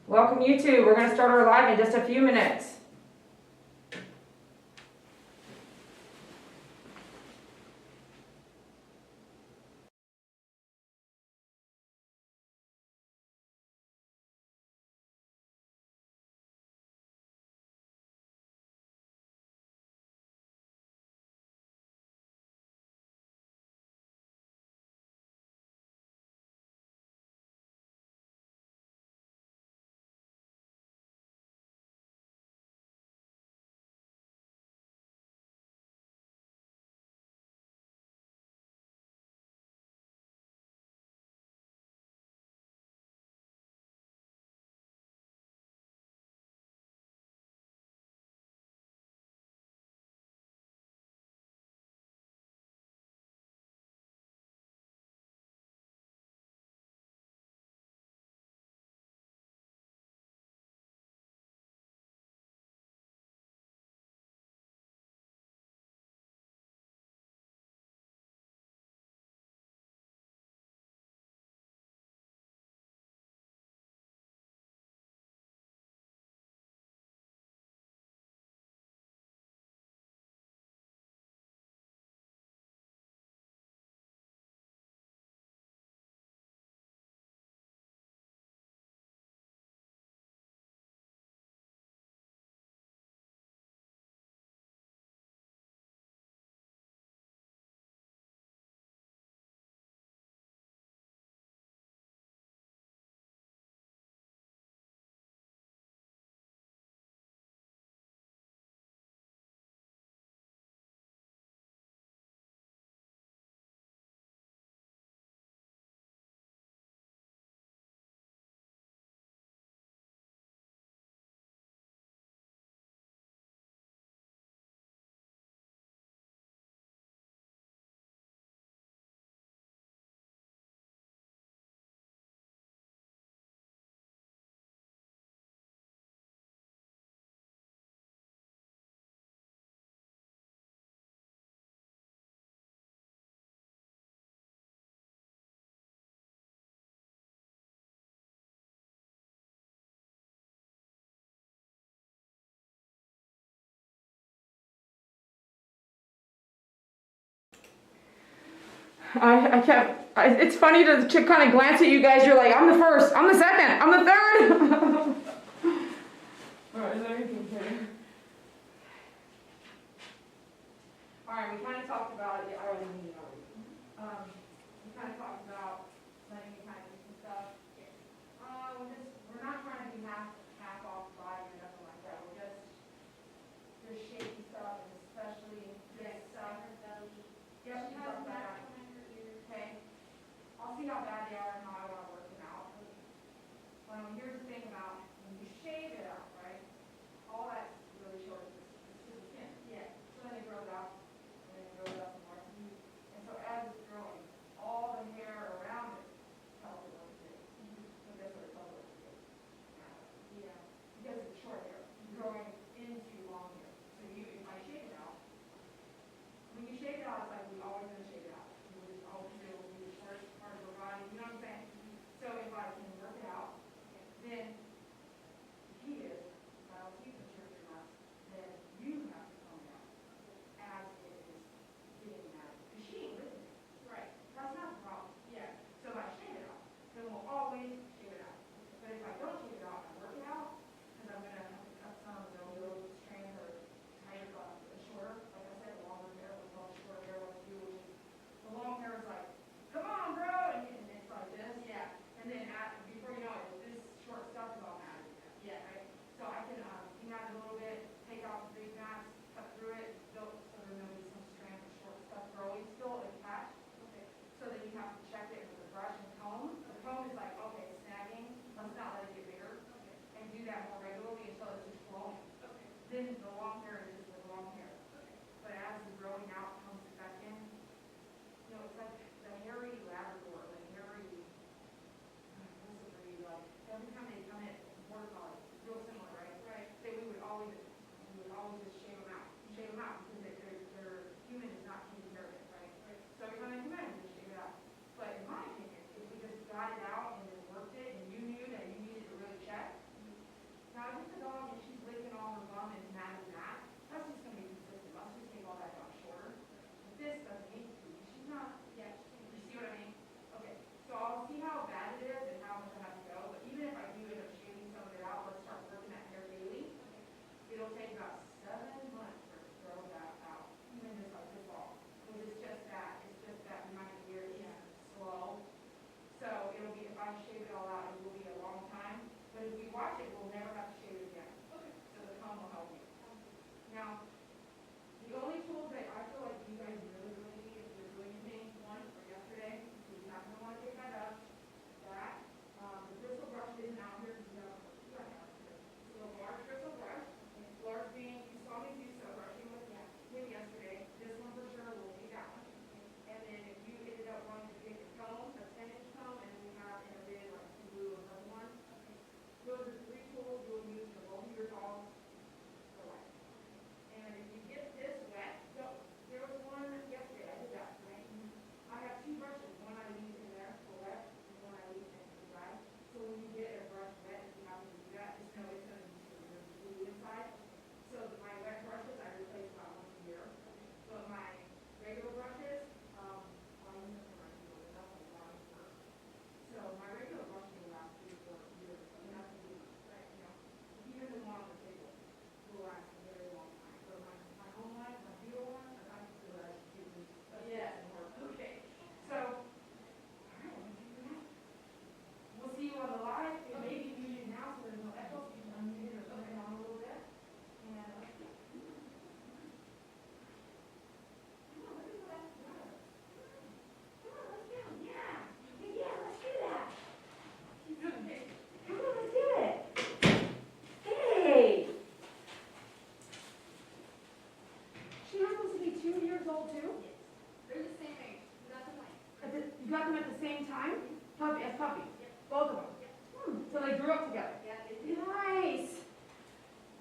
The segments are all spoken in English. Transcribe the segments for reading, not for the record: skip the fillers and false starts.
Welcome YouTube. We're going to start our live in just a few minutes. It's funny to kind of glance at you guys. You're like, I'm the first, I'm the second, I'm the third. Alright, is there anything here? Alright, we kind of talked about it. We kind of talked about letting you kind of do some stuff. We're not trying to be half off the body or nothing like that. We're just shaking stuff, and especially this stuff. Yep, she has that. Okay. I'll see how bad they are and how I want to work them out. grew up together? Yeah, they did. Nice.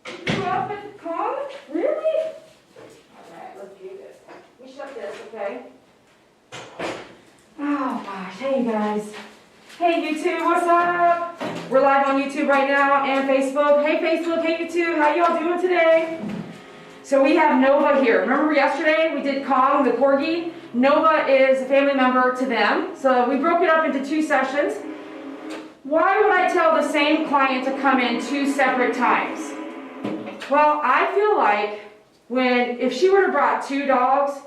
You grew up with Kong? Really? Alright, let's do this. We shut this, okay? Oh gosh, hey guys. Hey YouTube, what's up? We're live on YouTube right now and Facebook. Hey Facebook, hey YouTube, how y'all doing today? So we have Nova here. Remember yesterday we did Kong, the Corgi? Nova is a family member to them. So we broke it up into 2 sessions. Why would I tell the same client to come in 2 separate times? Well, I feel like if she would have brought 2 dogs,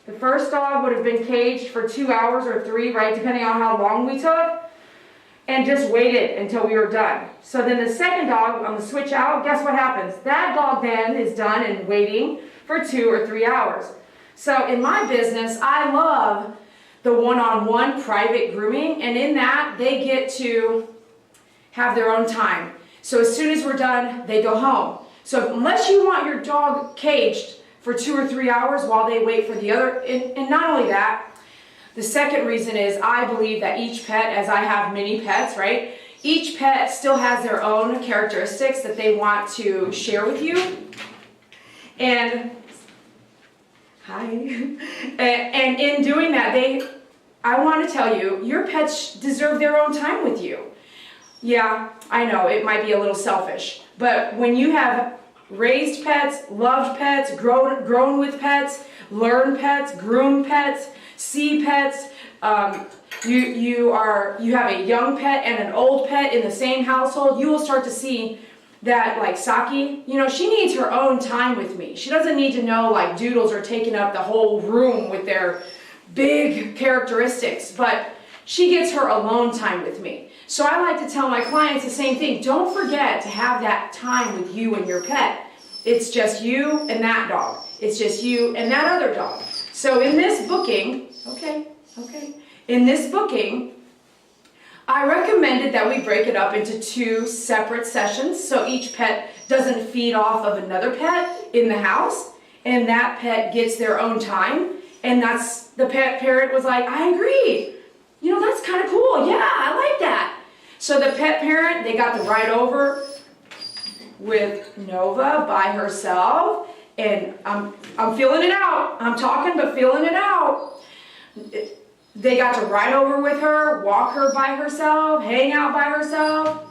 the first dog would have been caged for 2 hours or 3, right, depending on how long we took, and just waited until we were done. So then the second dog on the switch out, guess what happens? That dog then is done and waiting for 2 or 3 hours. So in my business, I love the one-on-one private grooming, and in that, they get to have their own time. So as soon as we're done, they go home. So unless you want your dog caged for 2 or 3 hours while they wait for the other, and not only that, the second reason is I believe that each pet, as I have many pets, right? Each pet still has their own characteristics that they want to share with you. And, hi. And in doing that, I want to tell you, your pets deserve their own time with you. Yeah, I know, it might be a little selfish, but when you have raised pets, loved pets, grown with pets, learn pets, groom pets, see pets, you have a young pet and an old pet in the same household, you will start to see that, like Saki, she needs her own time with me. She doesn't need to know like Doodles are taking up the whole room with their big characteristics, but she gets her alone time with me. So I like to tell my clients the same thing. Don't forget to have that time with you and your pet. It's just you and that dog. It's just you and that other dog. So in this booking, in this booking, I recommended that we break it up into 2 separate sessions so each pet doesn't feed off of another pet in the house, and that pet gets their own time. And the pet parent was like, I agree. That's kind of cool. Yeah, I like that. So the pet parent, they got to ride over with Nova by herself. And I'm feeling it out. I'm talking, but feeling it out. They got to ride over with her, walk her by herself, hang out by herself.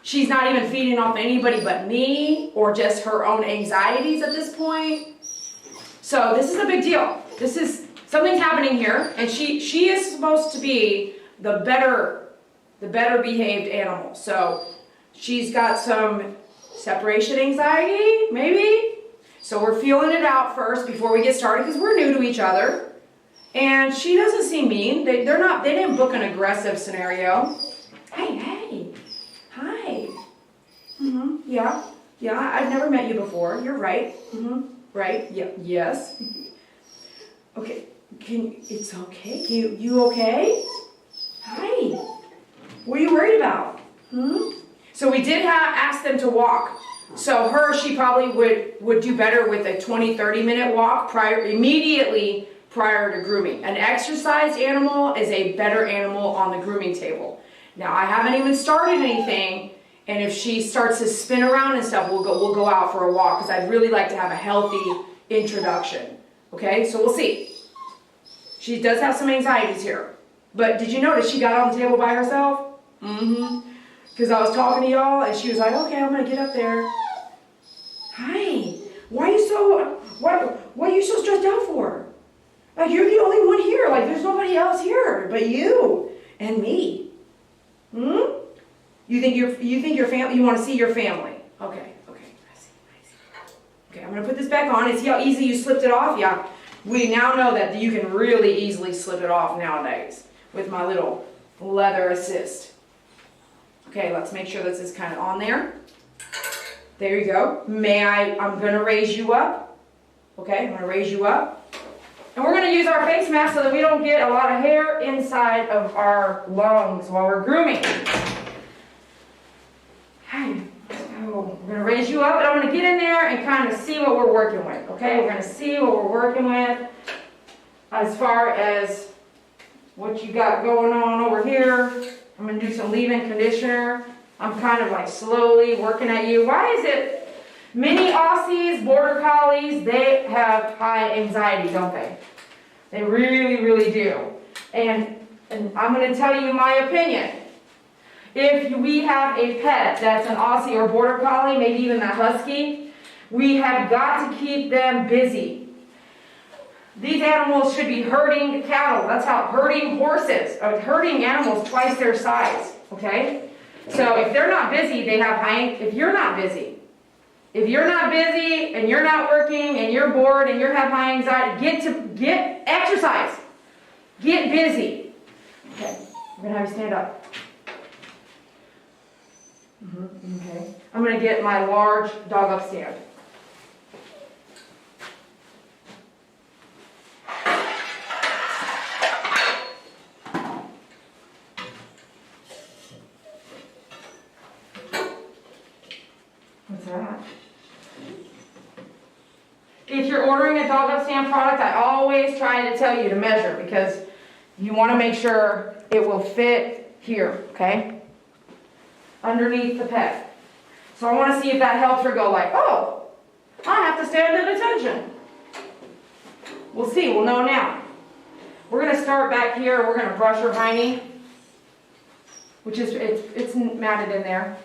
She's not even feeding off anybody but me or just her own anxieties at this point. So this is a big deal. Something's happening here, and she is supposed to be the better behaved animal. So she's got some separation anxiety, maybe. So we're feeling it out first before we get started because we're new to each other. And she doesn't seem mean. They didn't book an aggressive scenario. Hey, hi. Yeah, I've never met you before. You're right. Right, yeah, yes. Okay, it's okay. You okay? Hi. What are you worried about? So we did ask them to walk. So she probably would do better with a 20-30 minute walk immediately prior to grooming. An exercised animal is a better animal on the grooming table. Now I haven't even started anything, and if she starts to spin around and stuff, we'll go out for a walk because I'd really like to have a healthy introduction. Okay, so we'll see. She does have some anxieties here. But did you notice she got on the table by herself? Because I was talking to y'all and she was like, okay, I'm going to get up there. Hi. Why are you so stressed out for? Like, you're the only one here. Like, there's nobody else here but you and me. You think your family, you want to see your family. Okay, I see. Okay, I'm going to put this back on and see how easy you slipped it off. Yeah, we now know that you can really easily slip it off nowadays with my little leather assist. Okay, let's make sure this is kind of on there. There you go. I'm going to raise you up. Okay, I'm going to raise you up. And we're going to use our face mask so that we don't get a lot of hair inside of our lungs while we're grooming. We're going to raise you up, and I'm going to get in there and kind of see what we're working with. Okay, we're going to see what we're working with as far as what you got going on over here. I'm going to do some leave-in conditioner. I'm kind of like slowly working at you. Why is it mini Aussies, border collies, they have high anxiety, don't they? They really, really do. And I'm going to tell you my opinion. If we have a pet that's an Aussie or border collie, maybe even a husky, we have got to keep them busy. These animals should be herding cattle. That's how herding horses, herding animals twice their size, okay? So if they're not busy, they have high, if you're not busy and you're not working and you're bored and you have high anxiety, get exercise. Get busy. Okay, we're gonna have you stand up. Okay, I'm gonna get my large dog up stand. What's that? If you're ordering a dog up stand product, I always try to tell you to measure because you want to make sure it will fit here, okay? Underneath the pet. So I want to see if that helps her go like, oh, I have to stand at attention. We'll see, we'll know now. We're going to start back here, we're going to brush her hiney, which is, it's matted in there.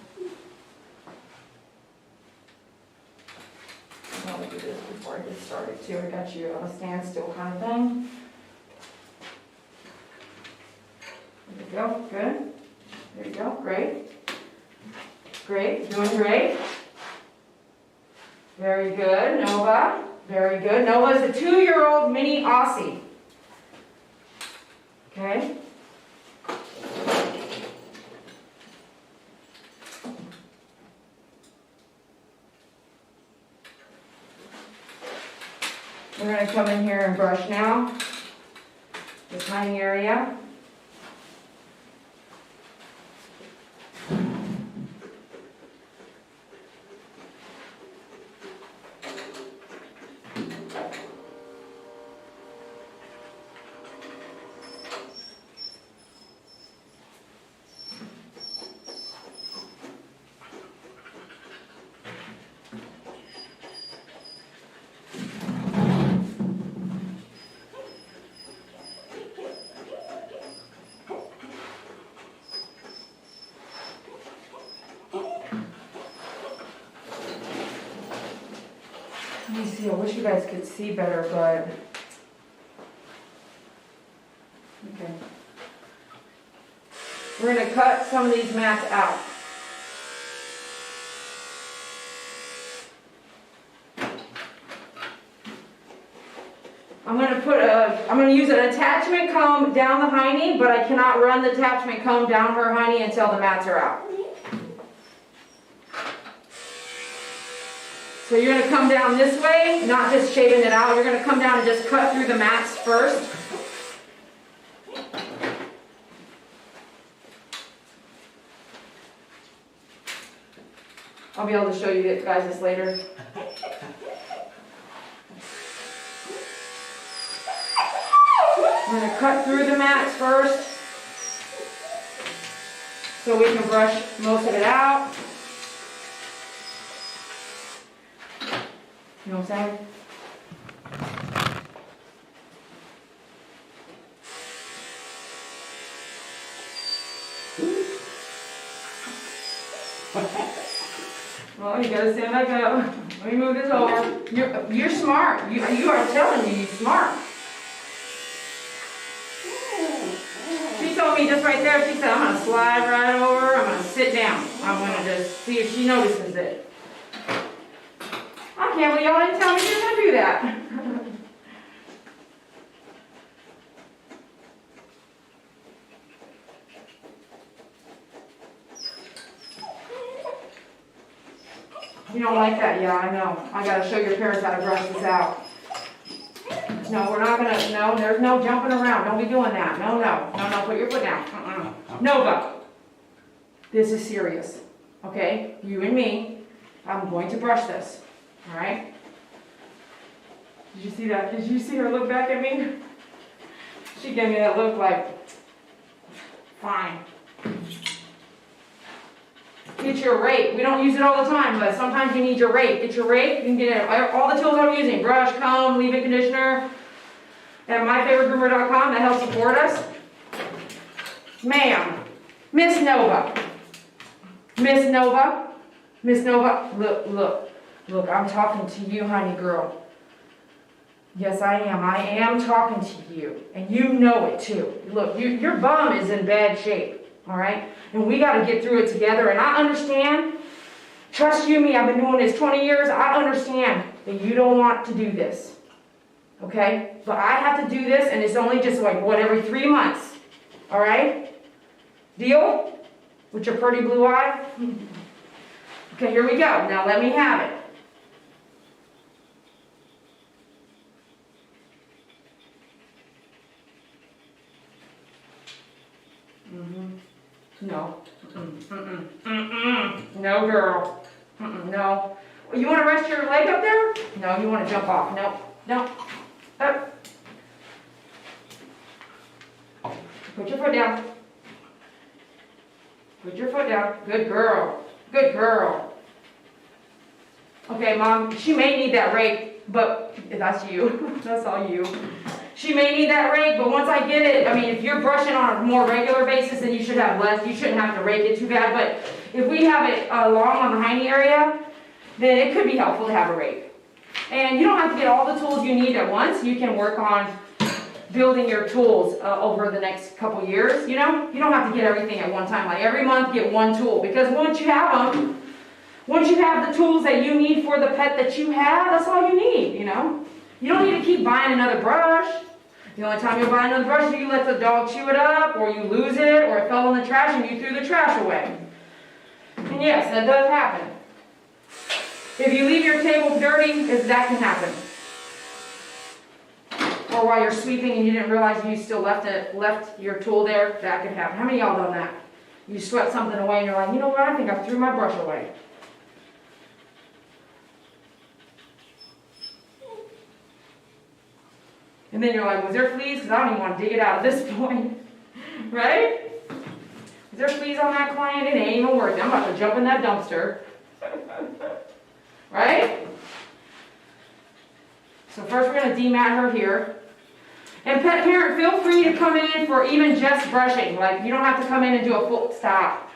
I'll do this before I get started too. I got you on a standstill kind of thing. There you go, good. There you go, great. Great, doing great. Very good, Nova. Very good. Nova's a 2-year-old mini Aussie. Okay. We're going to come in here and brush now. This tiny area. Let me see, I wish you guys could see better, but okay. We're going to cut some of these mats out. I'm going to use an attachment comb down the hiney, but I cannot run the attachment comb down her hiney until the mats are out. So you're going to come down this way, not just shaving it out. You're going to come down and just cut through the mats first. I'll be able to show you guys this later. I'm going to cut through the mats first so we can brush most of it out. You know what I'm saying? Well, you gotta stand back up. Let me move this over. You're smart. You are telling me you're smart. She told me just right there, she said, I'm gonna slide right over, I'm gonna sit down. I'm gonna just see if she notices it. I can't believe y'all didn't tell me you were going to do that. You don't like that? Yeah, I know. I got to show your parents how to brush this out. No, we're not going to. No, there's no jumping around. Don't be doing that. No, no. No, no, put your foot down. Nova, this is serious. Okay? You and me. I'm going to brush this. All right? Did you see that? Did you see her look back at me? She gave me that look like, fine. get you a rake. We don't use it all the time, but sometimes you need your rake. Get your rake, you can get it, all the tools I'm using, brush, comb, leave-in conditioner, at myfavoritegroomer.com, that helps support us. Ma'am, Miss Nova, look, I'm talking to you, honey girl. Yes, I am talking to you, and you know it too. Look, your bum is in bad shape, all right? And we got to get through it together, and I understand. Trust you me, I've been doing this 20 years. I understand that you don't want to do this, okay? But I have to do this, and it's only just like, what, every 3 months, all right? Deal? With your pretty blue eye? Okay, here we go. Now let me have it. No. No, girl. No. You want to rest your leg up there? No, you want to jump off. No. Up. Put your foot down. Put your foot down. Good girl. Good girl. Okay, Mom, she may need that rake, but that's you. That's all you. She may need that rake, but once I get it, I mean, if you're brushing on a more regular basis, then you should have less. You shouldn't have to rake it too bad, but if we have it long on the hiney area, then it could be helpful to have a rake. And you don't have to get all the tools you need at once. You can work on building your tools over the next couple years, you know? You don't have to get everything at one time. Like every month, get one tool, because once you have them, once you have the tools that you need for the pet that you have, that's all you need, you know? You don't need to keep buying another brush. The only time you buy another brush is you let the dog chew it up, or you lose it, or it fell in the trash and you threw the trash away. And yes, that does happen. If you leave your table dirty, that can happen. Or while you're sweeping and you didn't realize you still left your tool there, that could happen. How many of y'all done that? You swept something away and you're like, you know what, I think I threw my brush away. And then you're like, was there fleas? Because I don't even want to dig it out at this point. Right? Is there fleas on that client? It ain't even worth it. I'm about to jump in that dumpster. Right? So first we're going to demat her here. And pet parent, feel free to come in for even just brushing. Like, you don't have to come in and do a full, stop.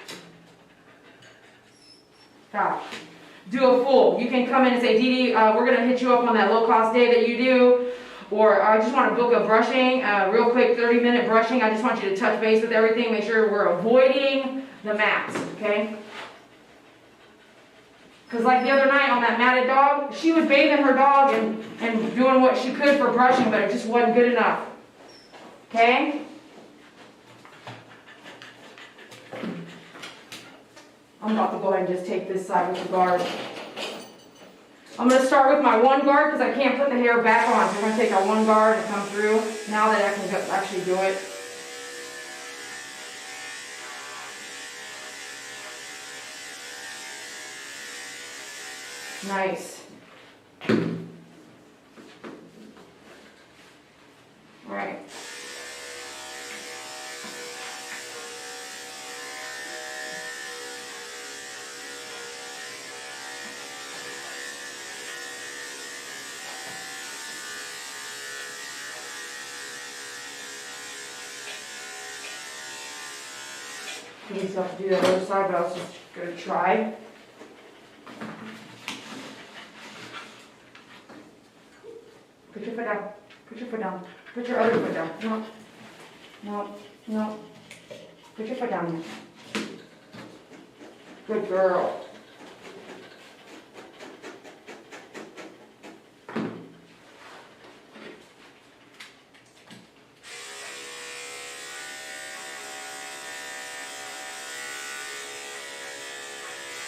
Do a full. You can come in and say, Dee Dee, we're going to hit you up on that low-cost day that you do. Or I just want to book a brushing, real quick 30-minute brushing. I just want you to touch base with everything. Make sure we're avoiding the mats, okay? Because like the other night on that matted dog, she was bathing her dog and doing what she could for brushing, but it just wasn't good enough. Okay? I'm about to go ahead and just take this side with the guard. I'm going to start with my one guard because I can't put the hair back on. So we're going to take our one guard and come through now that I can actually do it. Nice. All right. You still have to do that other side, but I was just going to try. Put your foot down. Put your foot down. Put your other foot down. No. No. No. Put your foot down. Good girl.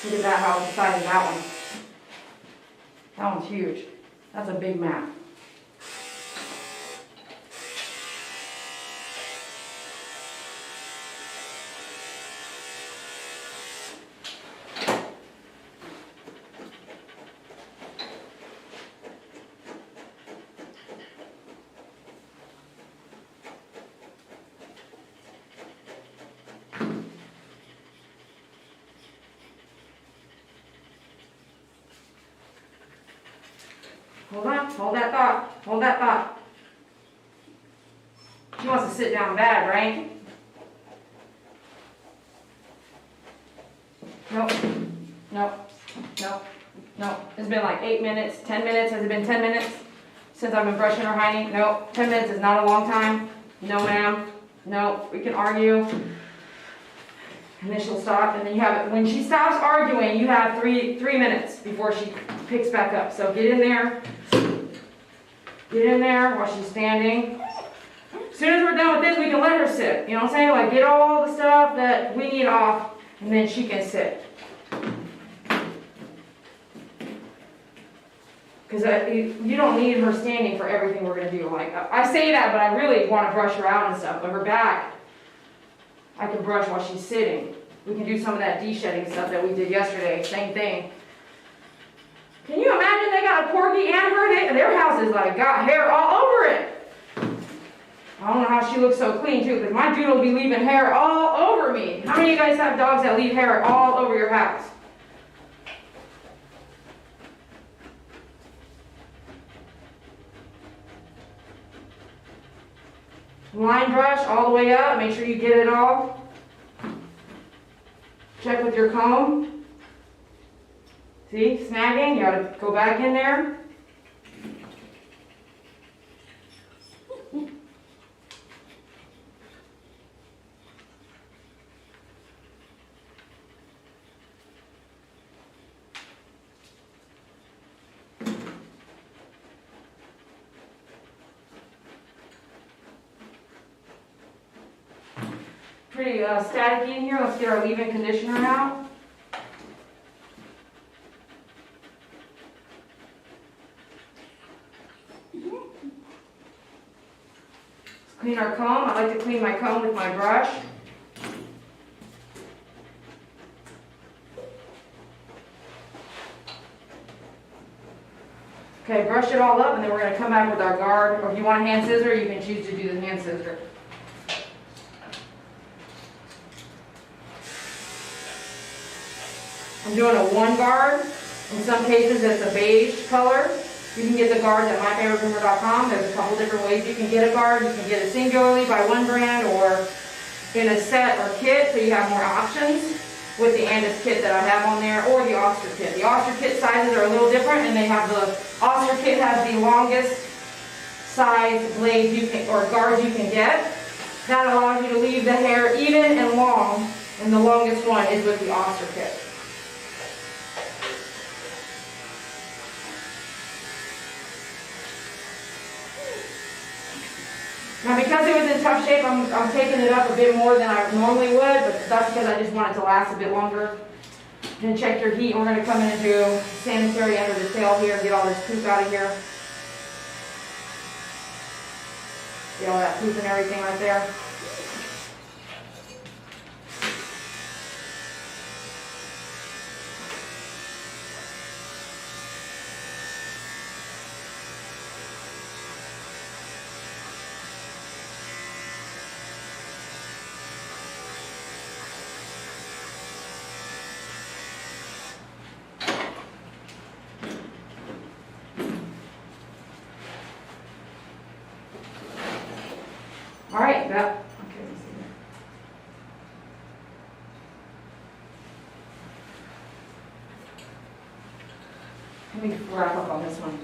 Look at that, how the size of that one. That one's huge. That's a big mat. Hold on, hold that thought, hold that thought. She wants to sit down bad, right? Nope, nope, nope, nope. It's been like 8 minutes, 10 minutes. Has it been 10 minutes since I've been brushing her hiney? Nope, 10 minutes is not a long time. No, ma'am. No, we can argue. And then she'll stop, and then you have it. When she stops arguing, you have three minutes before she picks back up. So get in there. Get in there while she's standing. As soon as we're done with this, we can let her sit. You know what I'm saying? Like, get all the stuff that we need off, and then she can sit. Because you don't need her standing for everything we're going to do. Like, I say that, but I really want to brush her out and stuff. But her back, I can brush while she's sitting. We can do some of that de-shedding stuff that we did yesterday. Same thing. Can you imagine they got a Porgy and her? Their house is like got hair all over it. I don't know how she looks so clean too, because my dude will be leaving hair all over me. How many of you guys have dogs that leave hair all over your house? Line brush all the way up. Make sure you get it all. Check with your comb. See, snagging. You gotta go back in there. Pretty staticky in here. Let's get our leave-in conditioner out. Let's clean our comb. I like to clean my comb with my brush. Okay, brush it all up, and then we're going to come back with our guard. Or if you want a hand scissor, you can choose to do the hand scissor. I'm doing a 1 guard. In some cases, it's a beige color. You can get the guards at myfavoritegroomer.com. There's a couple different ways you can get a guard. You can get it singularly by one brand or in a set or kit, so you have more options with the Andis kit that I have on there, or the Oster kit. The Oster kit sizes are a little different, and they have the Oster kit has the longest size blades you can, or guards you can get. That allows you to leave the hair even and long, and the longest one is with the Oster kit. Now, because it was in tough shape, I'm taking it up a bit more than I normally would, but that's because I just want it to last a bit longer. Then check your heat, and we're going to come in and do sanitary under the tail here, get all this poop out of here. Get all that poop and everything right there. All right, that, okay, let's see here. Let me wrap up on this one.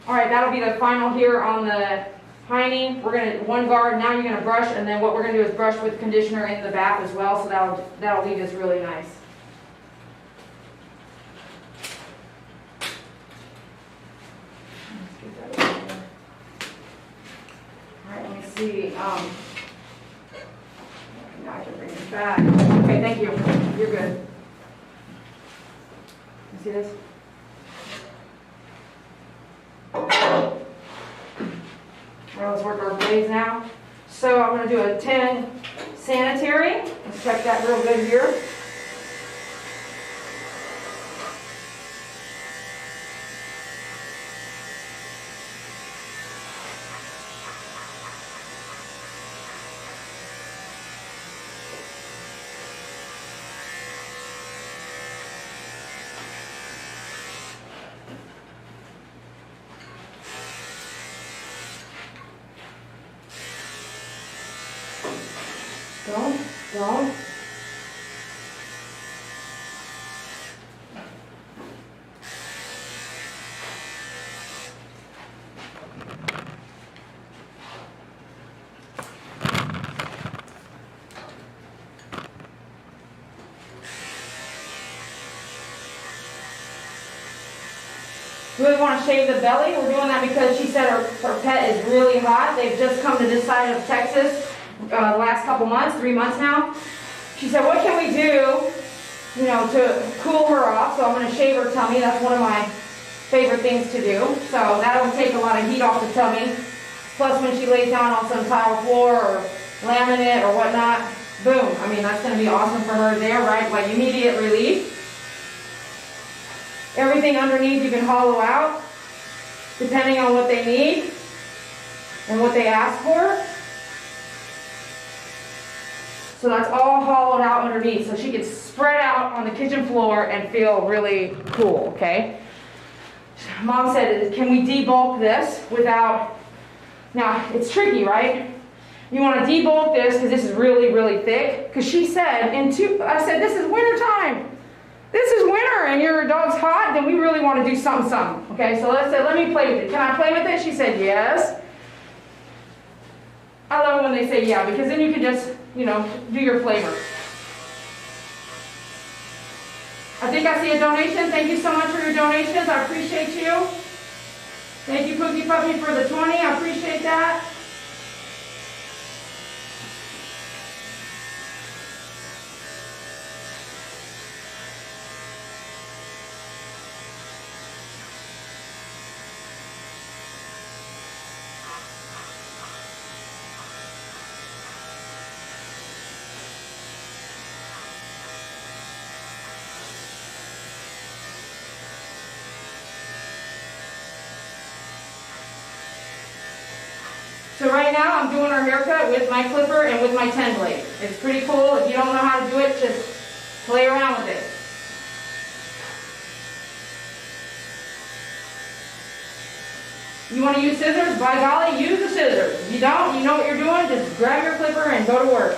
All right, that'll be the final here on the hiney. We're gonna, 1 guard, now you're gonna brush, and then what we're gonna do is brush with conditioner in the bath as well, so that'll leave this really nice. See, now I can bring this back. Okay, thank you. You're good. You see this? Well, let's work our blades now. So I'm going to do a 10 sanitary. Let's check that real good here. Don't. Really want to shave the belly. We're doing that because she said her pet is really hot. They've just come to this side of Texas the last couple months, 3 months now. She said, what can we do, you know, to cool her off? So I'm going to shave her tummy. That's one of my favorite things to do. So that'll take a lot of heat off the tummy. Plus when she lays down on some tile floor or laminate or whatnot, boom. I mean, that's going to be awesome for her there, right? Like immediate relief. Everything underneath you can hollow out, depending on what they need and what they ask for. So that's all hollowed out underneath, so she can spread out on the kitchen floor and feel really cool, okay? Mom said, can we debulk this without, now it's tricky, right? You want to debulk this because this is really, really thick. Because she said, I said, this is winter time. This is winter and your dog's hot, then we really want to do something. Okay, so let's say, let me play with it. Can I play with it? She said, yes. I love it when they say yeah, because then you can just, you know, do your flavor. I think I see a donation. Thank you so much for your donations. I appreciate you. Thank you, Cookie Puppy, for the 20. I appreciate that. So right now I'm doing her haircut with my clipper and with my 10 blade. It's pretty cool. If you don't know how to do it, just play around with it. You want to use scissors? By golly, use the scissors. If you don't, you know what you're doing, just grab your clipper and go to work.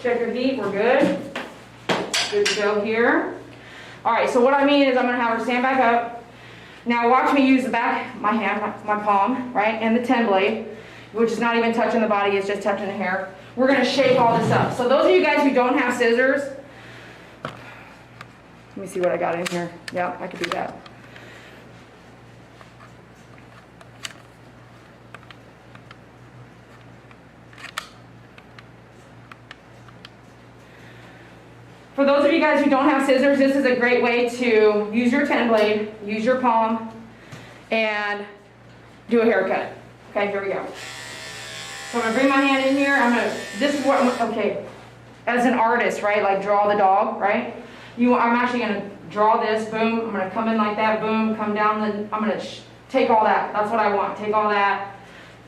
Check your heat, we're good. Good to go here. All right, so what I mean is I'm gonna have her stand back up. Now watch me use the back, my hand, my palm, right, and the 10 blade, which is not even touching the body, it's just touching the hair. We're gonna shake all this up. So those of you guys who don't have scissors, let me see what I got in here. Yeah, I could do that. For those of you guys who don't have scissors, this is a great way to use your 10 blade, use your palm, and do a haircut. Okay, here we go. So I'm gonna bring my hand in here. This is what, okay, as an artist, right, like draw the dog, right? I'm actually gonna draw this, boom, I'm gonna come in like that, boom, come down, I'm gonna take all that. That's what I want, take all that.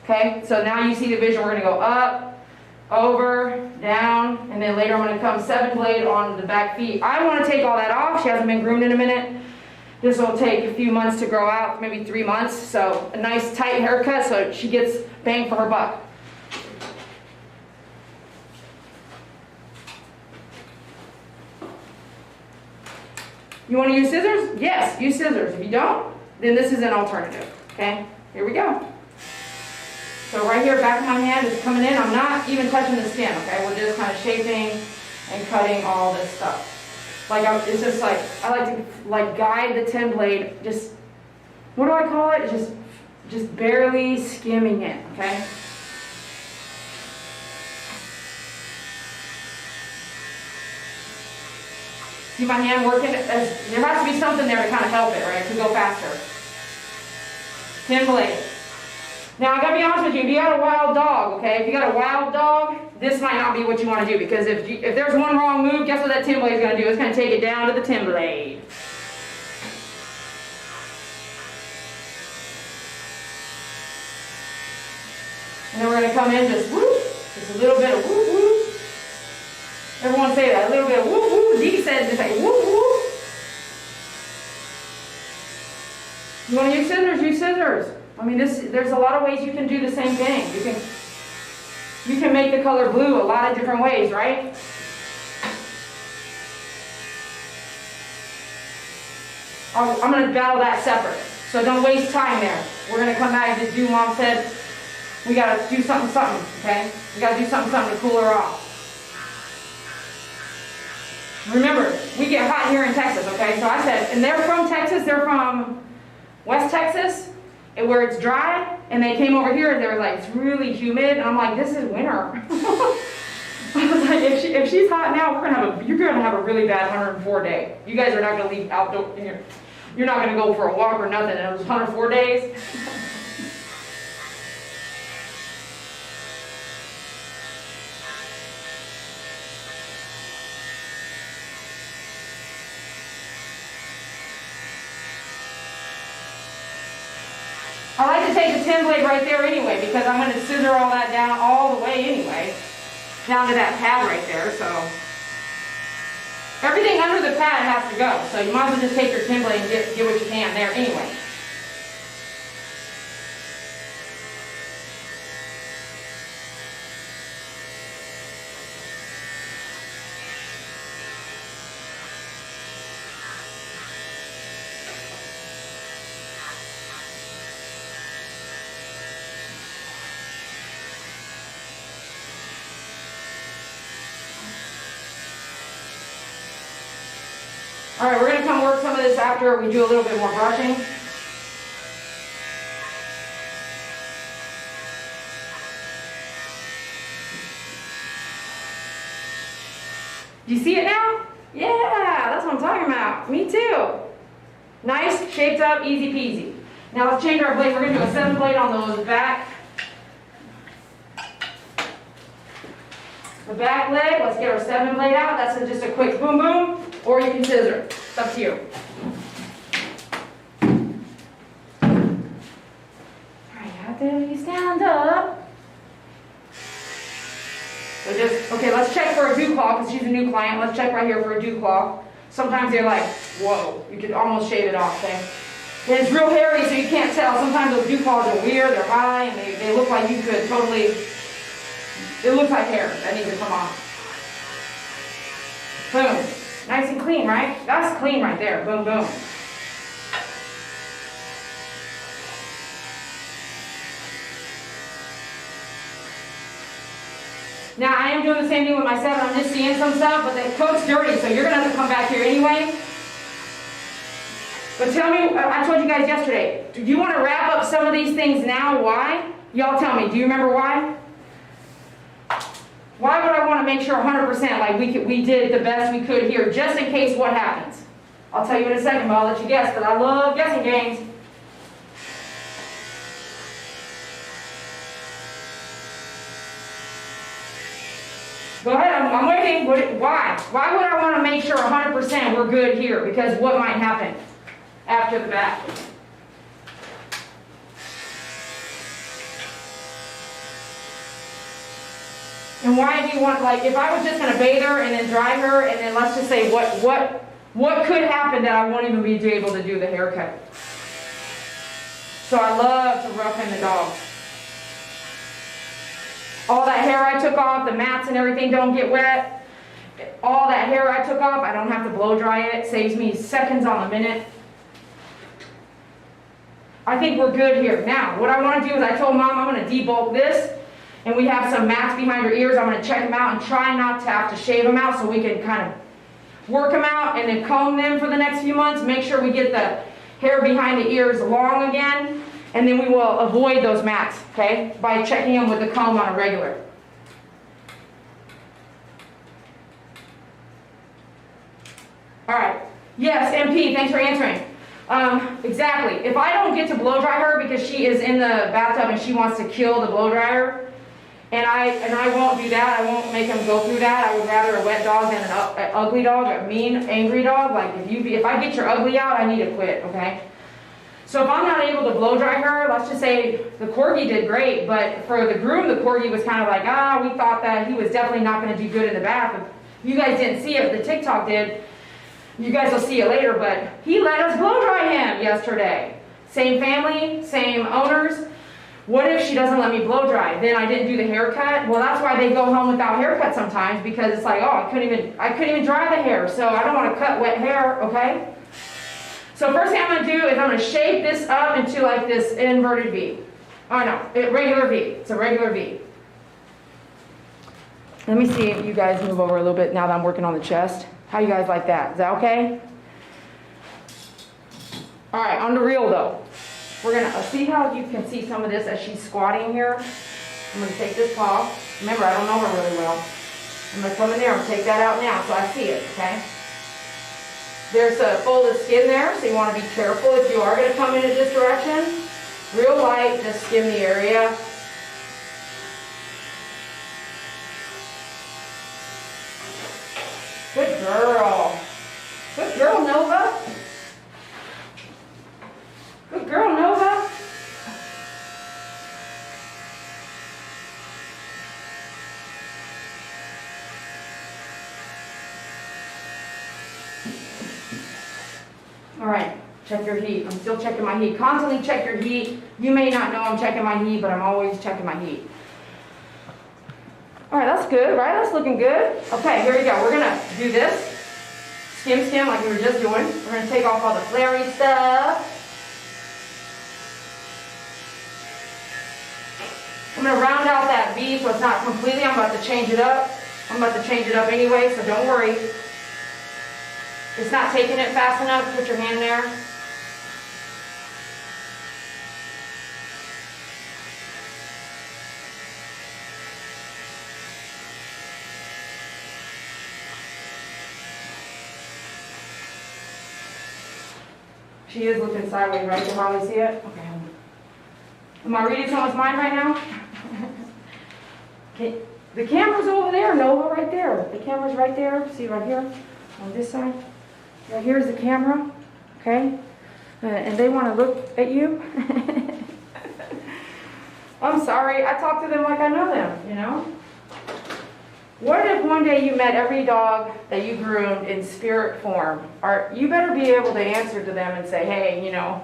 Okay, so now you see the vision, we're gonna go up, over, down, and then later I'm going to come 7 blade on the back feet. I want to take all that off. She hasn't been groomed in a minute. This will take a few months to grow out, maybe 3 months. So a nice tight haircut so she gets bang for her buck. You want to use scissors? Yes, use scissors. If you don't, then this is an alternative. Okay, here we go. So right here, back of my hand is coming in. I'm not even touching the skin, okay? We're just kind of shaping and cutting all this stuff. Like, it's just like, I like to like guide the 10 blade, just, what do I call it? Just barely skimming it, okay? See my hand working? There has to be something there to kind of help it, right? To go faster. 10 blade. Now, I gotta be honest with you, if you got a wild dog, okay, if you got a wild dog, this might not be what you want to do, because if there's one wrong move, guess what that 10 blade is going to do? It's going to take it down to the 10 blade. And then we're gonna come in just whoop, just a little bit of whoop whoop. Everyone say that, a little bit of whoop whoop. Dee said just like whoop whoop. You wanna use scissors, use scissors. I mean, there's a lot of ways you can do the same thing. You can make the color blue a lot of different ways, right? I'm gonna battle that separate. So don't waste time there. We're gonna come back and just do, Mom said, we gotta do something, okay? We gotta do something to cool her off. Remember, we get hot here in Texas, okay? So I said, and they're from Texas, they're from West Texas, where it's dry, and they came over here and they were like, it's really humid, and I'm like, this is winter. I was like, if she's hot now, you're gonna have a really bad 104 day. You guys are not gonna leave outdoor here. You're not gonna go for a walk or nothing, and it was 104 days. I like to take the 10 blade right there anyway, because I'm going to scissor all that down all the way anyway, down to that pad right there. So everything under the pad has to go. So you might as well just take your 10 blade and get what you can there anyway. All right, we're going to come work some of this after we do a little bit more brushing. Do you see it now? Yeah, that's what I'm talking about. Me too. Nice, shaped up, easy peasy. Now let's change our blade. We're going to do a 7 blade on those back. The back leg, let's get our 7 blade out. That's just a quick boom boom, or you can scissor. It's up to you. Alright, out there, you stand up. So okay, let's check for a dew claw, because she's a new client. Let's check right here for a dew claw. Sometimes they're like, whoa, you could almost shave it off, okay? And it's real hairy, so you can't tell. Sometimes those dew claws are weird, they're high, and they look like you could totally... It looks like hair that needs to come off. Boom. Nice and clean, right? That's clean right there. Boom, boom. Now, I am doing the same thing with my 7. I'm just seeing some stuff, but the coat's dirty, so you're going to have to come back here anyway. But tell me, I told you guys yesterday, do you want to wrap up some of these things now? Why? Y'all tell me. Do you remember why? Why would I want to make sure 100% like we did the best we could here, just in case what happens? I'll tell you in a second, but I'll let you guess, because I love guessing games. Go ahead, I'm waiting. Why? Why would I want to make sure 100% we're good here? Because what might happen after the back? And why do you want, like, if I was just going to bathe her and then dry her, and then let's just say what could happen that I won't even be able to do the haircut. So I love to roughen the dog. All that hair I took off, the mats and everything don't get wet. All that hair I took off, I don't have to blow dry it. It saves me seconds on the minute. I think we're good here. Now, what I want to do is I told Mom I'm going to debulk this. And we have some mats behind her ears. I'm going to check them out and try not to have to shave them out so we can kind of work them out and then comb them for the next few months. Make sure we get the hair behind the ears long again. And then we will avoid those mats, okay, by checking them with the comb on a regular. All right. Yes, MP, thanks for answering. Exactly. If I don't get to blow dry her because she is in the bathtub and she wants to kill the blow dryer, and I won't do that. I won't make them go through that. I would rather a wet dog than an ugly dog, a mean, angry dog. Like if I get your ugly out, I need to quit, okay? So if I'm not able to blow dry her, let's just say the Corgi did great, but for the groom, the Corgi was kind of like, we thought that he was definitely not going to do good in the bath. If you guys didn't see it, the TikTok did. You guys will see it later, but he let us blow dry him yesterday. Same family, same owners. What if she doesn't let me blow dry? Then I didn't do the haircut. Well, that's why they go home without haircut sometimes, because it's like, I couldn't even dry the hair, so I don't want to cut wet hair, okay? So first thing I'm going to do is I'm going to shape this up into like this inverted V. Oh no, regular V. It's a regular V. Let me see if you guys move over a little bit now that I'm working on the chest. How you guys like that? Is that okay? All right, on the reel though. We're going to see how you can see some of this as she's squatting here. I'm going to take this paw. Remember, I don't know her really well. I'm going to come in there and take that out now so I see it, okay? There's a fold of skin there, so you want to be careful if you are going to come into this direction. Real light, just skim the area. Good girl. Good girl, Nova. Good girl, Nova. All right, check your heat. I'm still checking my heat. Constantly check your heat. You may not know I'm checking my heat, but I'm always checking my heat. All right, that's good, right? That's looking good. Okay, here we go. We're gonna do this. Skim like we were just doing. We're gonna take off all the flary stuff. I'm gonna round out that V so it's not completely. I'm about to change it up. I'm about to change it up anyway, so don't worry. It's not taking it fast enough. Put your hand there. She is looking sideways, right? You can hardly see it? Okay. Am I reading someone's mind right now? Okay. The camera's over there, Nova, right there. The camera's right there. See right here on this side? Right here's the camera, okay? And they want to look at you. I'm sorry, I talk to them like I know them, you know? What if one day you met every dog that you groomed in spirit form? You better be able to answer to them and say, hey, you know,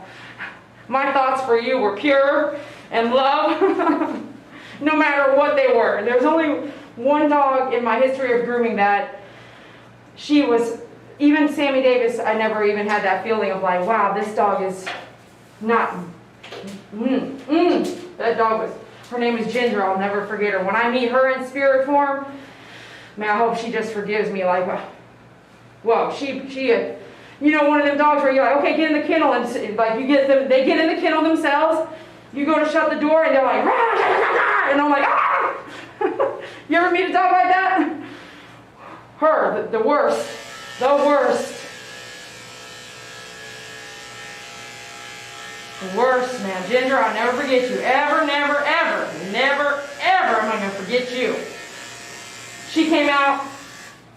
my thoughts for you were pure and love, no matter what they were. There's only one dog in my history of grooming that she was. Even Sammy Davis, I never even had that feeling of like, wow, this dog is not, that dog was, her name is Ginger, I'll never forget her. When I meet her in spirit form, man, I hope she just forgives me, like, well, she, you know, one of them dogs where you're like, okay, get in the kennel, and like, you get them, they get in the kennel themselves, you go to shut the door, and they're like, rah, rah, rah, rah, and I'm like, ah! You ever meet a dog like that? Her, the worst. The worst. The worst, man. Ginger, I'll never forget you. Ever, never, ever. Never, ever am I going to forget you. She came out.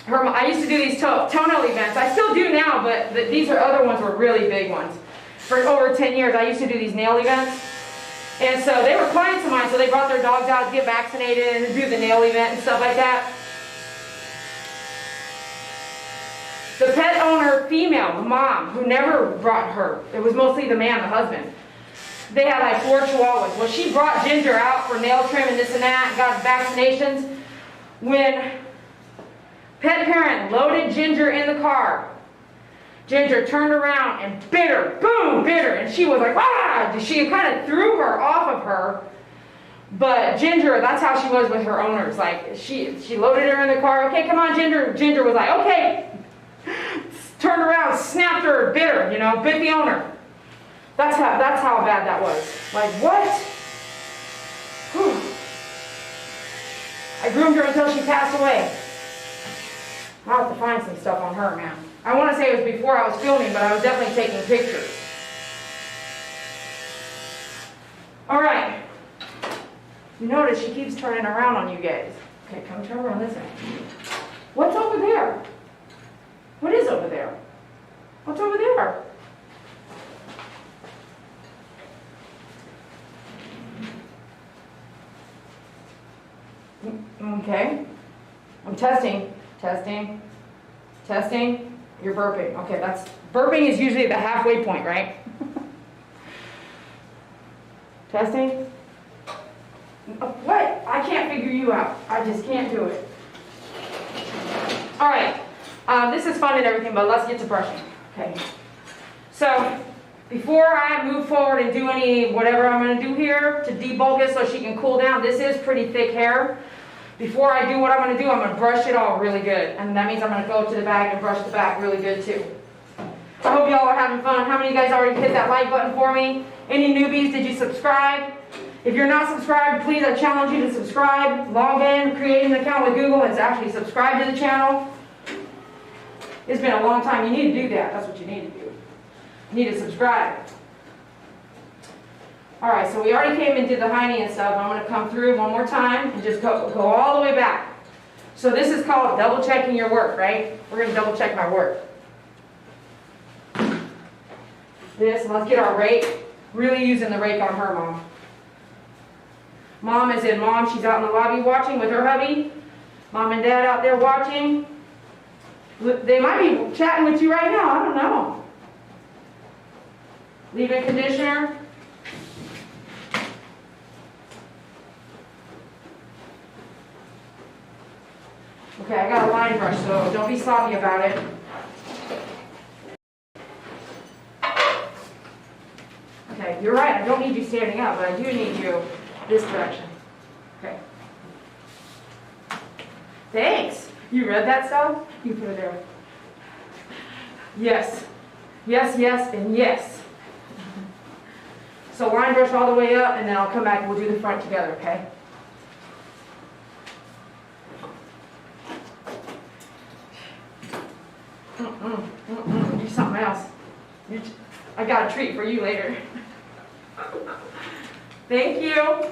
I used to do these toenail events. I still do now, but these other ones were really big ones. For over 10 years, I used to do these nail events. And so they were clients of mine, so they brought their dogs out to get vaccinated and do the nail event and stuff like that. The pet owner, female, the mom, who never brought her, it was mostly the man, the husband. They had like 4 chihuahuas. Well, she brought Ginger out for nail trim and this and that, and got vaccinations. When pet parent loaded Ginger in the car, Ginger turned around and bit her, boom, bit her, and she was like, ah! She kind of threw her off of her. But Ginger, that's how she was with her owners. Like, she loaded her in the car, okay, come on, Ginger. Ginger was like, okay. Turned around, snapped her, bit her, you know, bit the owner. That's how bad that was. Like, what? Whew. I groomed her until she passed away. I'll have to find some stuff on her, man. I want to say it was before I was filming, but I was definitely taking pictures. All right. You notice she keeps turning around on you guys. Okay, come turn around this way. What's over there? What is over there? What's over there? Okay. I'm testing. Testing. Testing. You're burping. Okay, burping is usually the halfway point, right? Testing. What? I can't figure you out. I just can't do it. All right. This is fun and everything, but let's get to brushing. Okay. So, before I move forward and do whatever I'm going to do here to debulk it so she can cool down, this is pretty thick hair. Before I do what I'm going to do, I'm going to brush it all really good. And that means I'm going to go to the back and brush the back really good too. I hope y'all are having fun. How many of you guys already hit that like button for me? Any newbies, did you subscribe? If you're not subscribed, please, I challenge you to subscribe. Log in, create an account with Google, and actually subscribe to the channel. It's been a long time. You need to do that. That's what you need to do. You need to subscribe. Alright, so we already came and did the hiney and stuff. I'm going to come through one more time and just go all the way back. So this is called double checking your work, right? We're going to double check my work. This, let's get our rake. Really using the rake on her, Mom. Mom is in Mom. She's out in the lobby watching with her hubby. Mom and Dad out there watching. They might be chatting with you right now. I don't know. Leave-in conditioner. Okay, I got a line brush, so don't be sloppy about it. Okay, you're right. I don't need you standing up, but I do need you this direction. Okay. Thanks. You read that stuff? You put it there. Yes. Yes, yes, and yes. So line brush all the way up, and then I'll come back and we'll do the front together, okay? Do something else. I got a treat for you later. Thank you.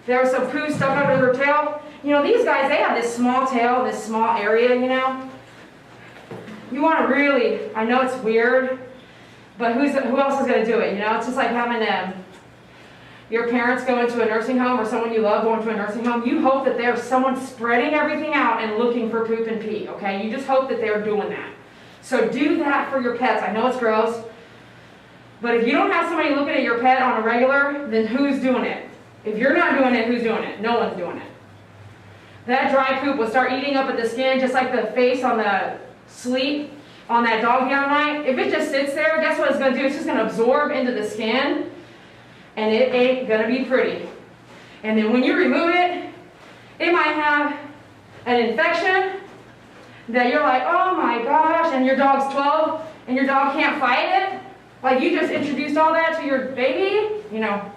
There was some poo stuck under her tail. You know, these guys, they have this small tail, this small area, you know. You want to really, I know it's weird, but who else is going to do it, you know? It's just like having your parents go into a nursing home or someone you love going to a nursing home. You hope that there's someone spreading everything out and looking for poop and pee, okay? You just hope that they're doing that. So do that for your pets. I know it's gross, but if you don't have somebody looking at your pet on a regular, then who's doing it? If you're not doing it, who's doing it? No one's doing it. That dry poop will start eating up at the skin, just like the face on the sleep on that dog the other night. If it just sits there, guess what it's going to do? It's just going to absorb into the skin, and it ain't going to be pretty. And then when you remove it, it might have an infection that you're like, oh my gosh, and your dog's 12, and your dog can't fight it. Like you just introduced all that to your baby, you know.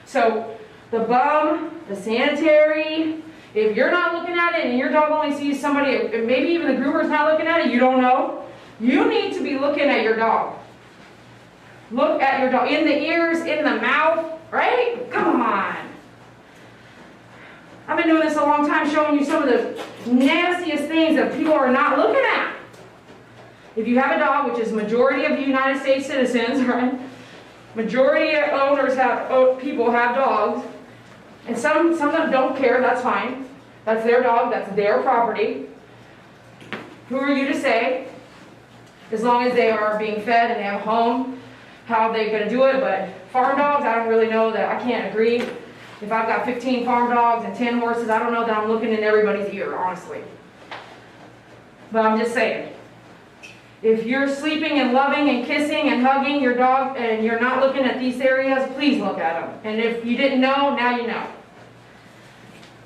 So the bum, the sanitary, if you're not looking at it and your dog only sees somebody, maybe even the groomer's not looking at it, you don't know, you need to be looking at your dog. Look at your dog, in the ears, in the mouth, right? Come on. I've been doing this a long time, showing you some of the nastiest things that people are not looking at. If you have a dog, which is majority of the United States citizens, right? Majority of owners people have dogs. And some of them don't care, that's fine. That's their dog, that's their property. Who are you to say? As long as they are being fed and they have a home, how are they going to do it? But farm dogs, I don't really know that, I can't agree. If I've got 15 farm dogs and 10 horses, I don't know that I'm looking in everybody's ear, honestly. But I'm just saying. If you're sleeping and loving and kissing and hugging your dog and you're not looking at these areas, please look at them. And if you didn't know, now you know.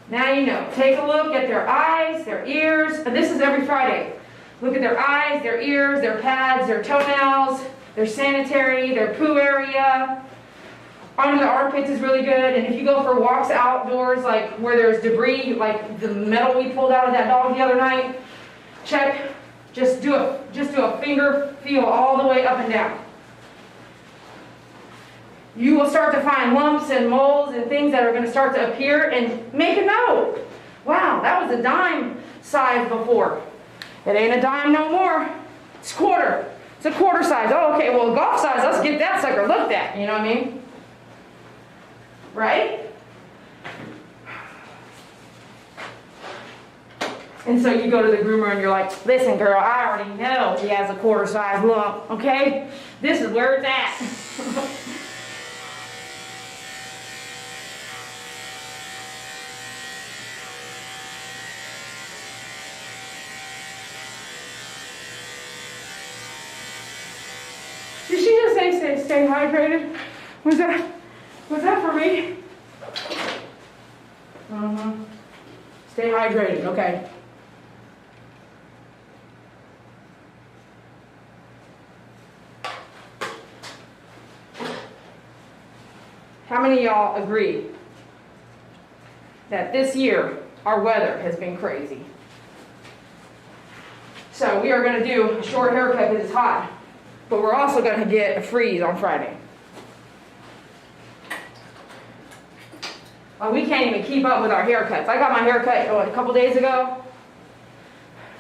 Now you know. Take a look at their eyes, their ears. And this is every Friday. Look at their eyes, their ears, their pads, their toenails, their sanitary, their poo area. Under the armpits is really good. And if you go for walks outdoors, like where there's debris, like the metal we pulled out of that dog the other night, check. Just do a finger feel all the way up and down. You will start to find lumps and moles and things that are going to start to appear, and make a note. Wow, that was a dime size before. It ain't a dime no more. It's quarter. It's a quarter size. Oh, okay, well, golf size, let's get that sucker looked at. You know what I mean? Right? And so you go to the groomer and you're like, listen, girl, I already know he has a quarter size lump, okay? This is where it's at. Did she just say stay hydrated? Was that for me? Stay hydrated, okay. How many of y'all agree that this year our weather has been crazy? So we are going to do a short haircut because it's hot, but we're also going to get a freeze on Friday. We can't even keep up with our haircuts. I got my haircut a couple days ago,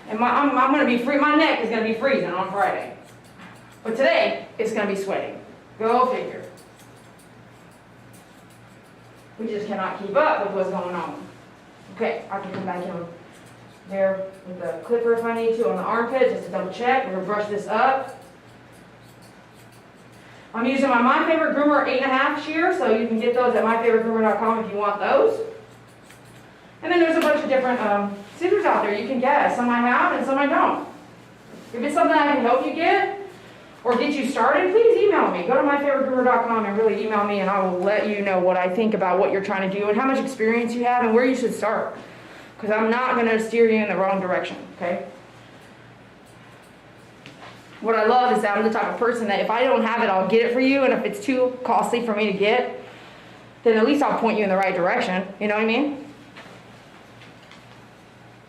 and I'm going to be free. My neck is going to be freezing on Friday, but today it's going to be sweating. Go figure. We just cannot keep up with what's going on. Okay, I can come back in there with the clipper if I need to on the armpit just to double check. We're going to brush this up. I'm using my Favorite Groomer 8.5 shear, so you can get those at myfavoritegroomer.com if you want those. And then there's a bunch of different scissors out there you can get. Some I have and some I don't. If it's something I can help you get or get you started, please email me. Go to myfavoritegroomer.com and really email me, and I will let you know what I think about what you're trying to do and how much experience you have and where you should start. Because I'm not going to steer you in the wrong direction, okay? What I love is that I'm the type of person that if I don't have it, I'll get it for you, and if it's too costly for me to get, then at least I'll point you in the right direction. You know what I mean?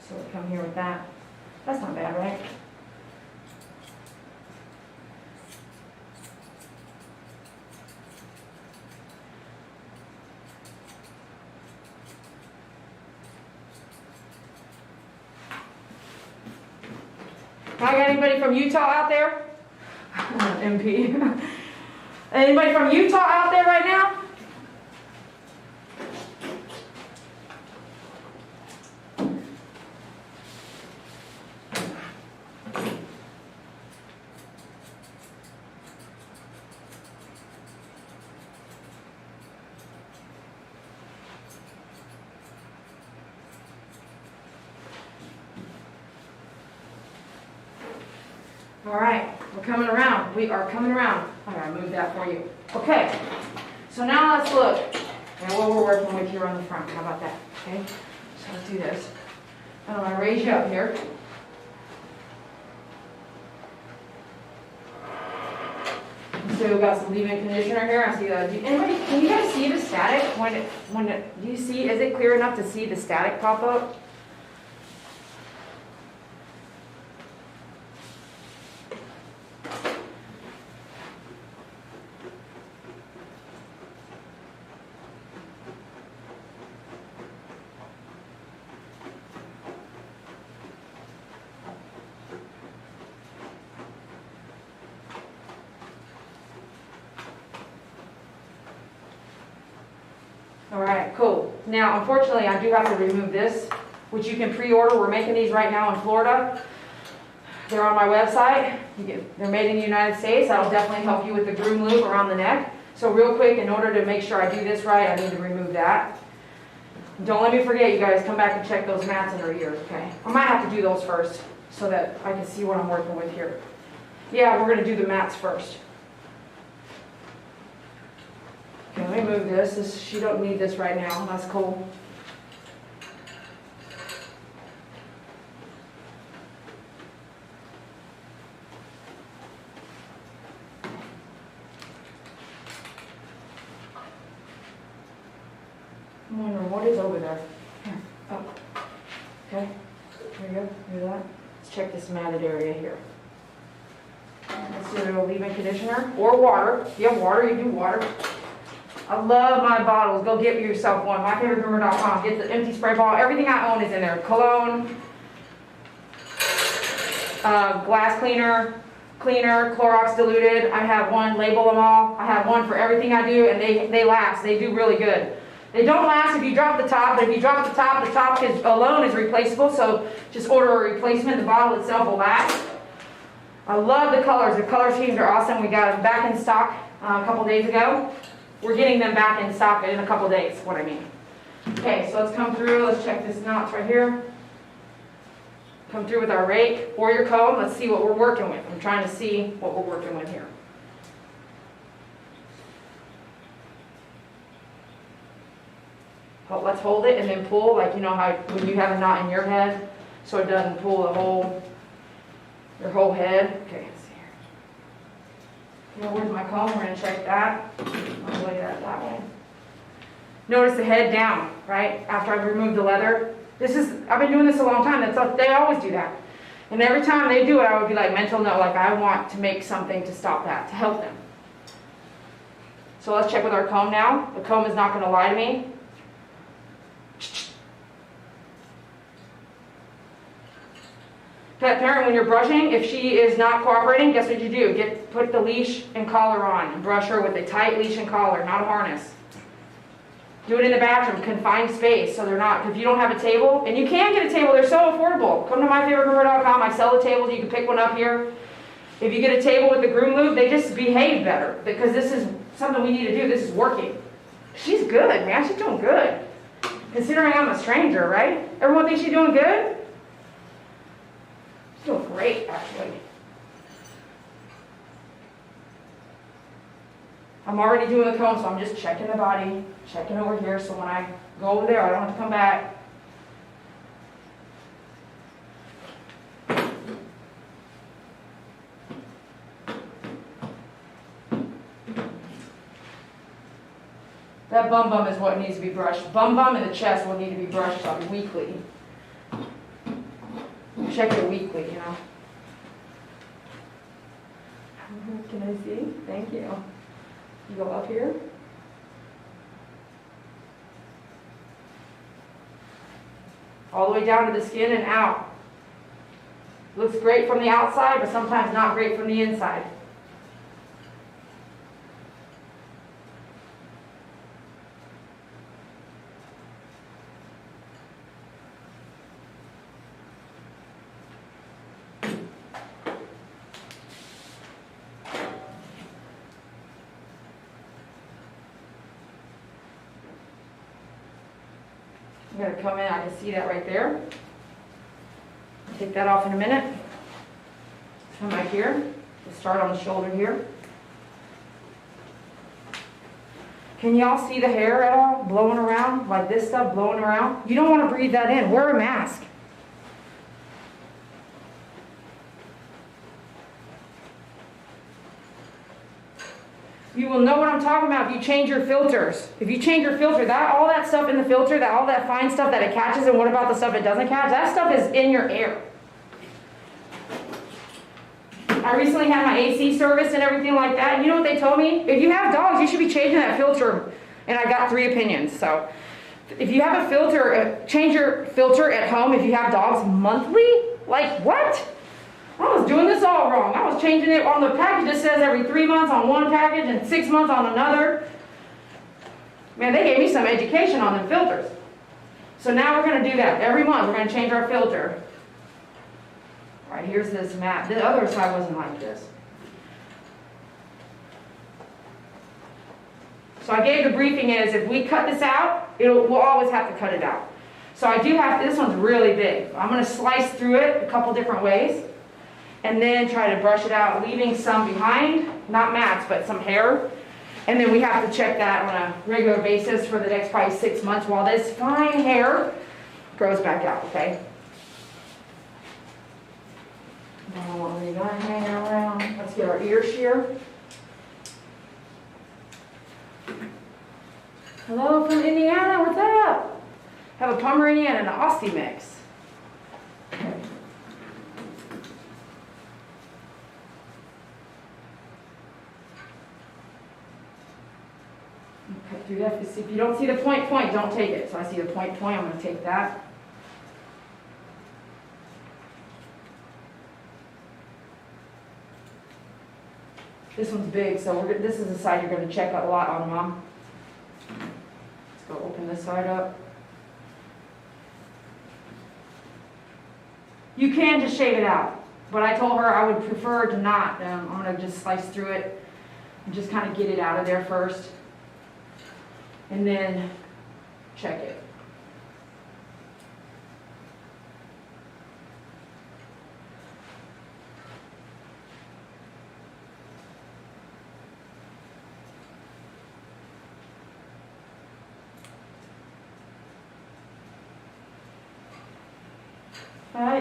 So we come here with that. That's not bad, right? I got anybody from Utah out there? MP. Anybody from Utah out there right now? All right, we're coming around. We are coming around. I gotta move that for you. Okay, so now let's look at what we're working with here on the front. How about that? Okay, so let's do this. I'm gonna raise you up here. So we've got some leave-in conditioner here. I see that. Anybody, can you guys see the static? Do you see? Is it clear enough to see the static pop up? All right, cool. Now, unfortunately, I do have to remove this, which you can pre-order. We're making these right now in Florida. They're on my website. They're made in the United States. That'll definitely help you with the groom loop around the neck. So real quick, in order to make sure I do this right, I need to remove that. Don't let me forget, you guys, come back and check those mats in our ears, okay? I might have to do those first so that I can see what I'm working with here. Yeah, we're going to do the mats first. Okay, let me move this. She don't need this right now. That's cool. I'm wondering what is over there. Here, up. Okay, there you go. Do that. Let's check this matted area here. Let's do a little leave-in conditioner or water. If you have water, you do water. I love my bottles. Go get yourself one. myfavoritegroomer.com. Get the empty spray bottle. Everything I own is in there. Cologne, glass cleaner, cleaner, Clorox diluted. I have one, label them all. I have one for everything I do, and they last. They do really good. They don't last if you drop the top, but if you drop the top alone is replaceable, so just order a replacement. The bottle itself will last. I love the colors. The color schemes are awesome. We got them back in stock a couple days ago. We're getting them back in stock in a couple days, what I mean. Okay, so let's come through. Let's check this knots right here. Come through with our rake or your comb. Let's see what we're working with. I'm trying to see what we're working with here. Let's hold it and then pull, like you know how when you have a knot in your head, so it doesn't pull your whole head. Okay, let's see here. Now where's my comb? We're gonna check that. I'll lay that way. Notice the head down, right? After I've removed the leather. I've been doing this a long time. They always do that. And every time they do it, I would be like mental note, like I want to make something to stop that, to help them. So let's check with our comb now. The comb is not gonna lie to me. Pet parent, when you're brushing, if she is not cooperating, guess what you do? Put the leash and collar on and brush her with a tight leash and collar, not a harness. Do it in the bathroom, confined space, so they're not, if you don't have a table, and you can get a table, they're so affordable. Come to myfavoritegroomer.com, I sell the tables, you can pick one up here. If you get a table with the groom lube, they just behave better, because this is something we need to do, this is working. She's good, man, she's doing good. Considering I'm a stranger, right? Everyone thinks she's doing good? She's doing great, actually. I'm already doing the comb, so I'm just checking the body, checking over here, so when I go over there, I don't have to come back. That bum is what needs to be brushed. Bum and the chest will need to be brushed on weekly. Check it weekly, you know. Can I see? Thank you. You go up here. All the way down to the skin and out. Looks great from the outside, but sometimes not great from the inside. I'm going to come in, I can see that right there. Take that off in a minute. Come back here. We'll start on the shoulder here. Can y'all see the hair at all blowing around? Like this stuff blowing around? You don't want to breathe that in. Wear a mask. You will know what I'm talking about if you change your filters. If you change your filter, all that stuff in the filter, all that fine stuff that it catches, and what about the stuff it doesn't catch? That stuff is in your air. I recently had my AC service and everything like that. And you know what they told me? If you have dogs, you should be changing that filter. And I got 3 opinions. So if you have a filter, change your filter at home if you have dogs monthly. Like what? I was doing this all wrong. I was changing it on the package. It says every 3 months on one package and 6 months on another. Man, they gave me some education on them filters. So now we're going to do that. Every month we're going to change our filter. All right, here's this mat. The other side wasn't like this. So I gave the briefing is if we cut this out, we'll always have to cut it out. So I do have, this one's really big. I'm going to slice through it a couple different ways. And then try to brush it out, leaving some behind, not mats, but some hair. And then we have to check that on a regular basis for the next probably 6 months while this fine hair grows back out, okay? Now we're gonna hang around. Let's get our ear shear. Hello from Indiana, what's up? Have a Pomeranian and an Aussie mix. Okay. Cut through that. If you don't see the point, don't take it. So I see the point, I'm going to take that. This one's big, so this is the side you're gonna check a lot on, Mom. Let's go open this side up. You can just shave it out, but I told her I would prefer to not. I'm gonna just slice through it and just kind of get it out of there first, and then check it.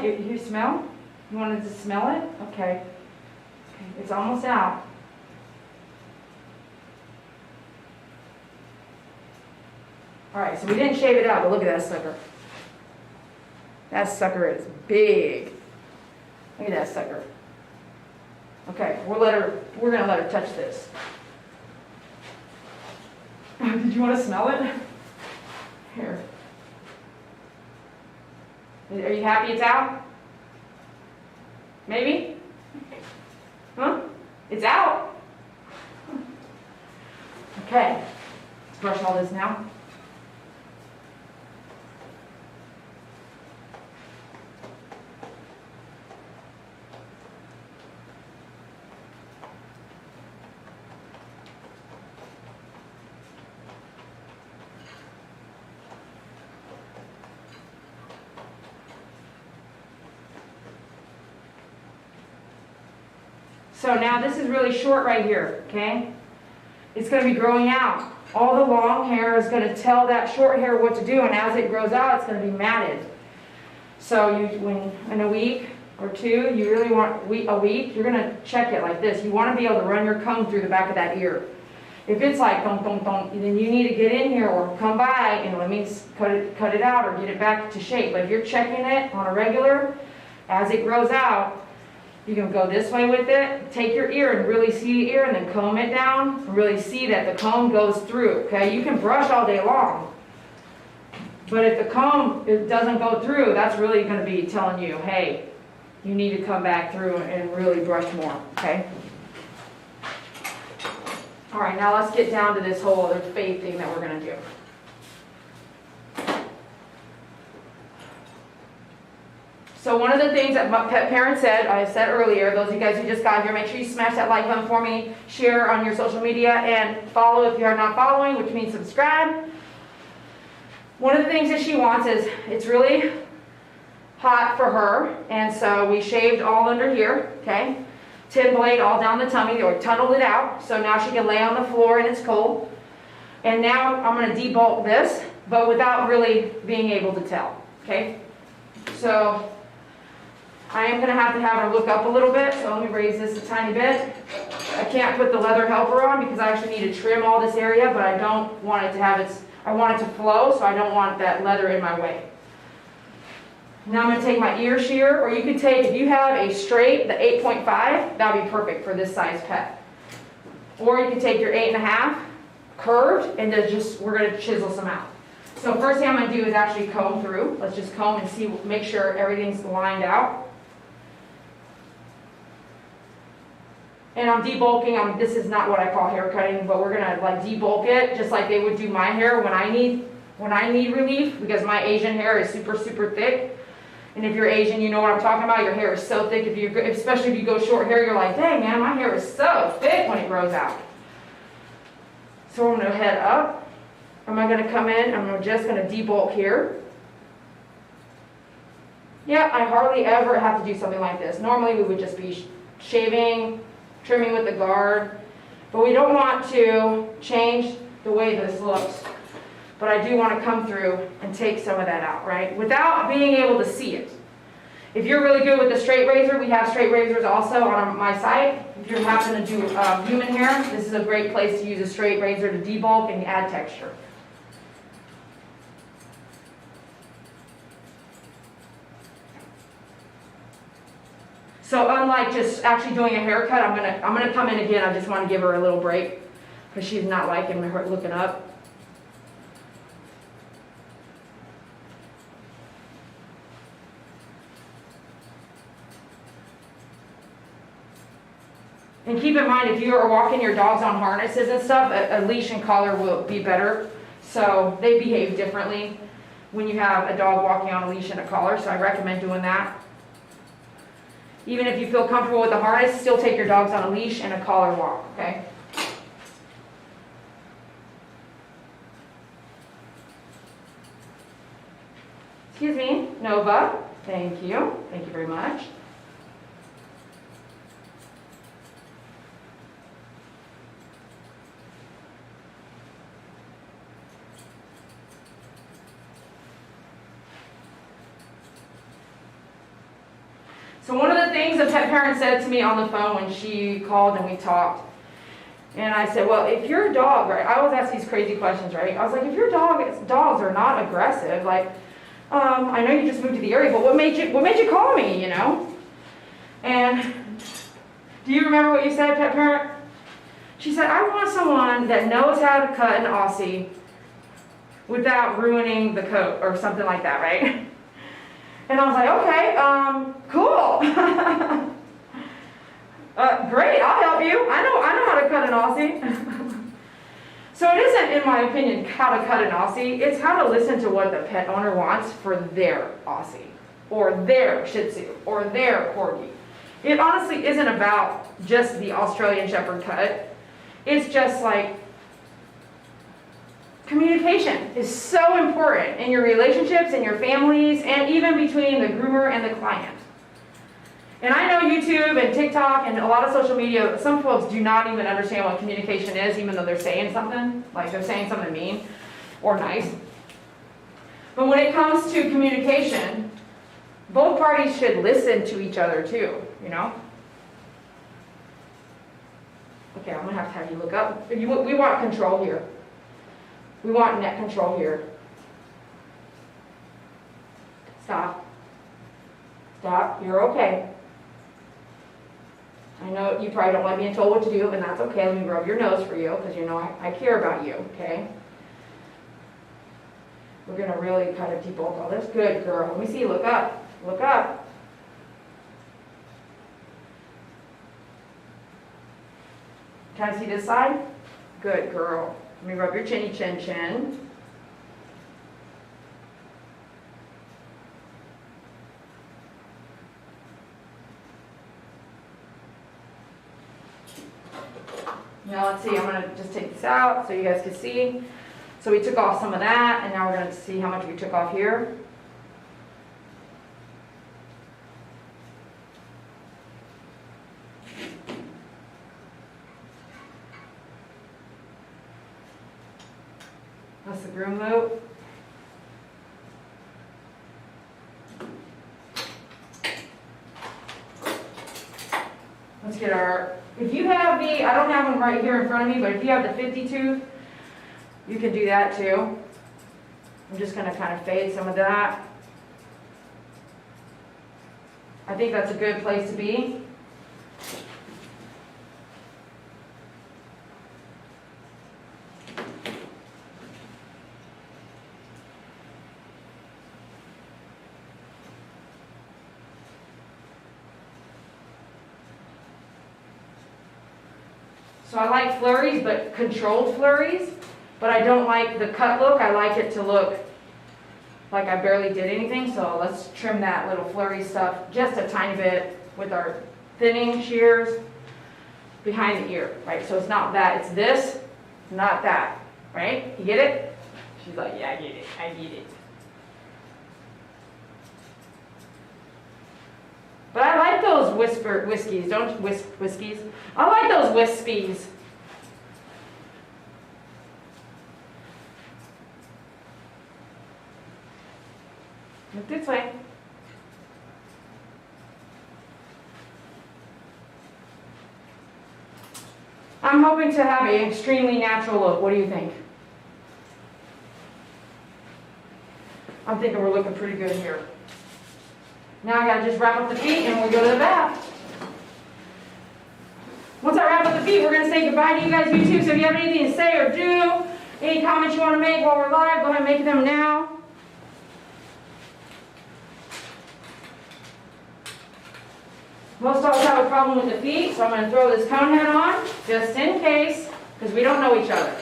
You smell? You wanted to smell it? Okay. It's almost out. Alright, so we didn't shave it out, but look at that sucker. That sucker is big. Look at that sucker. Okay, we're gonna let her touch this. Did you want to smell it? Here. Are you happy it's out? Maybe? Huh? It's out. Okay. Let's brush all this now. So now this is really short right here, okay? It's going to be growing out. All the long hair is going to tell that short hair what to do, and as it grows out, it's going to be matted. So when in a week or two, you really want a week, you're going to check it like this. You want to be able to run your comb through the back of that ear. If it's like dum dum dum, then you need to get in here or come by and let me cut it out or get it back to shape. But if you're checking it on a regular, as it grows out, you can go this way with it, take your ear and really see the ear and then comb it down and really see that the comb goes through, okay? You can brush all day long, but if the comb doesn't go through, that's really going to be telling you, hey, you need to come back through and really brush more, okay? All right, now let's get down to this whole other fade thing that we're going to do. So one of the things that my pet parent said, I said earlier, those of you guys who just got here, make sure you smash that like button for me, share on your social media, and follow if you are not following, which means subscribe. One of the things that she wants is, it's really hot for her, and so we shaved all under here, okay? 10 blade all down the tummy, or tunneled it out, so now she can lay on the floor and it's cold. And now I'm going to debulk this, but without really being able to tell, okay? So I am going to have her look up a little bit, so let me raise this a tiny bit. I can't put the leather helper on because I actually need to trim all this area, but I don't want it to have I want it to flow, so I don't want that leather in my way. Now I'm going to take my ear shear, or you could take, if you have a straight, the 8.5, that would be perfect for this size pet. Or you can take your 8.5, curved, and we're going to chisel some out. So first thing I'm going to do is actually comb through. Let's just comb and see, make sure everything's lined out. And I'm debulking. This is not what I call hair cutting, but we're gonna like debulk it just like they would do my hair when I need relief, because my Asian hair is super thick. And if you're Asian, you know what I'm talking about. Your hair is so thick. Especially if you go short hair, you're like, dang man, my hair is so thick when it grows out. So I'm gonna head up. Am I gonna come in? I'm just gonna debulk here. Yeah, I hardly ever have to do something like this. Normally we would just be shaving, trimming with the guard, but we don't want to change the way this looks. But I do want to come through and take some of that out, right? Without being able to see it. If you're really good with the straight razor, we have straight razors also on my site. If you happen to do human hair, this is a great place to use a straight razor to debulk and add texture. So unlike just actually doing a haircut, I'm gonna come in again. I just want to give her a little break because she's not liking her looking up. And keep in mind, if you are walking your dogs on harnesses and stuff, a leash and collar will be better. So they behave differently when you have a dog walking on a leash and a collar, so I recommend doing that. Even if you feel comfortable with the harness, still take your dogs on a leash and a collar walk, okay? Excuse me, Nova. Thank you. Thank you very much. So one of the things a pet parent said to me on the phone when she called and we talked, and I said, well, if your dog, right, I always ask these crazy questions, right? I was like, if your dogs are not aggressive, like, I know you just moved to the area, but what made you call me, you know? And do you remember what you said, pet parent? She said, I want someone that knows how to cut an Aussie without ruining the coat or something like that, right? And I was like, okay, cool. Great, I'll help you. I know how to cut an Aussie. So it isn't, in my opinion, how to cut an Aussie. It's how to listen to what the pet owner wants for their Aussie, or their Shih Tzu, or their Corgi. It honestly isn't about just the Australian Shepherd cut. It's just like, communication is so important in your relationships, in your families, and even between the groomer and the client. And I know YouTube and TikTok and a lot of social media, some folks do not even understand what communication is, even though they're saying something, like they're saying something mean or nice. But when it comes to communication, both parties should listen to each other too, you know? Okay, I'm gonna have you look up. We want control here. We want net control here. Stop. Stop, you're okay. I know you probably don't like being told what to do, and that's okay. Let me rub your nose for you, because you know I care about you, okay? We're gonna really kind of debulk all this. Good girl. Let me see, look up. Look up. Can I see this side? Good girl. Let me rub your chinny chin chin. Now let's see, I'm going to just take this out so you guys can see. So we took off some of that, and now we're going to see how much we took off here. That's the groom loop. Let's get our, if you have the, I don't have them right here in front of me, but if you have the 50 tooth, you can do that too. I'm just going to kind of fade some of that. I think that's a good place to be. So I like flurries, but controlled flurries, but I don't like the cut look. I like it to look like I barely did anything, so let's trim that little flurry stuff just a tiny bit with our thinning shears behind the ear, right? So it's not that, it's this, not that, right? You get it? She's like, yeah, I get it, I get it. But I like those whiskies, don't whiskies. I like those wispies. Look this way. I'm hoping to have an extremely natural look. What do you think? I'm thinking we're looking pretty good here. Now I gotta just wrap up the feet and we'll go to the bath. Once I wrap up the feet, we're gonna say goodbye to you guys, YouTube. So if you have anything to say or do, any comments you wanna make while we're live, go ahead and make them now. Most dogs have a problem with the feet, so I'm gonna throw this cone head on, just in case, because we don't know each other.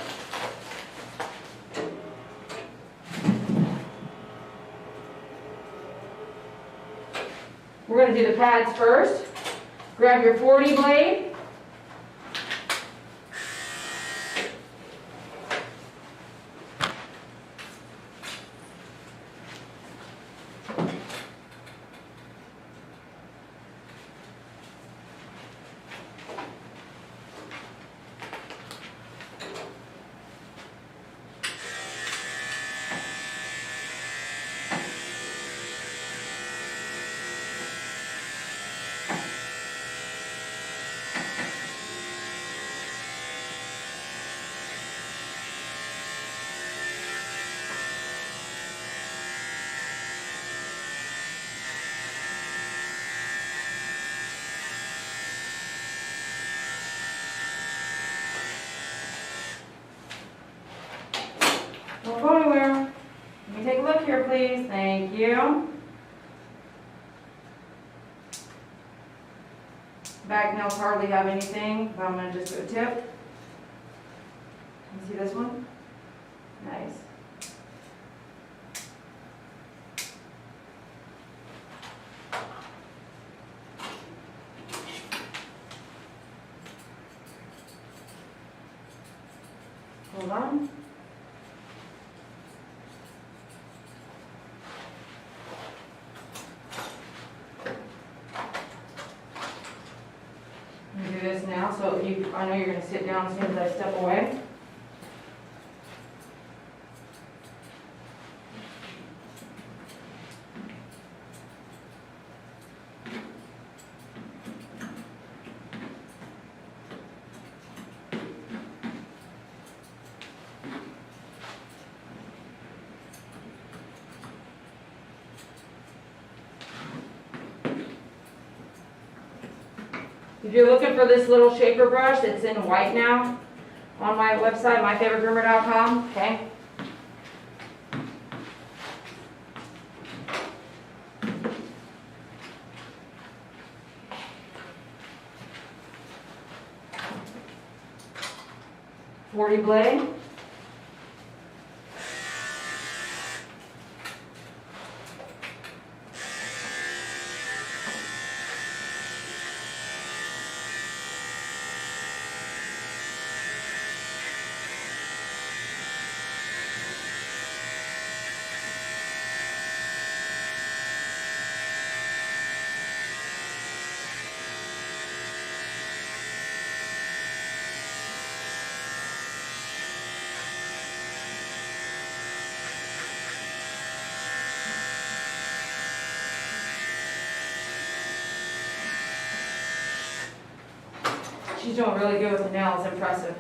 We're gonna do the pads first. Grab your 40 blade. Don't go anywhere. Let me take a look here, please. Thank you. Back nails hardly have anything, but I'm going to just do a tip. You see this one? Nice. Hold on. I'm gonna do this now, so I know you're gonna sit down as soon as I step away. If you're looking for this little shaper brush, it's in white now on my website, myfavoritegroomer.com, okay? .40 blade. She's doing really good with the nails, impressive.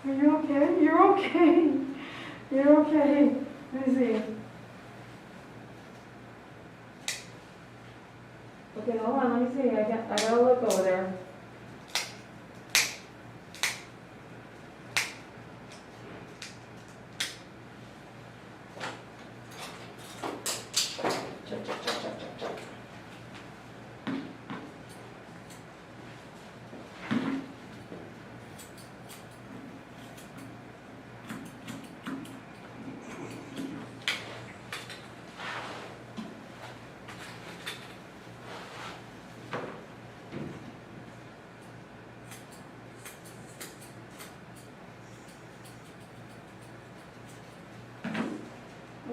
Are you okay? You're okay. You're okay. Let me see. Okay, hold on, let me see. I gotta look over there.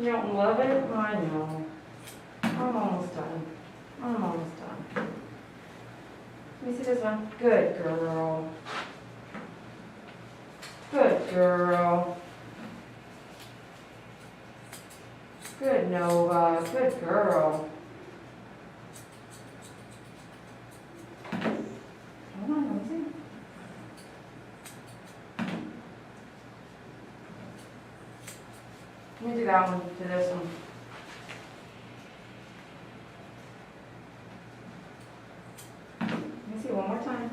You don't love it? I know. I'm almost done. I'm almost done. Let me see this one. Good girl. Good girl. Good Nova. Good girl. Hold on, let me see. Let me do that one to this one. Let me see one more time.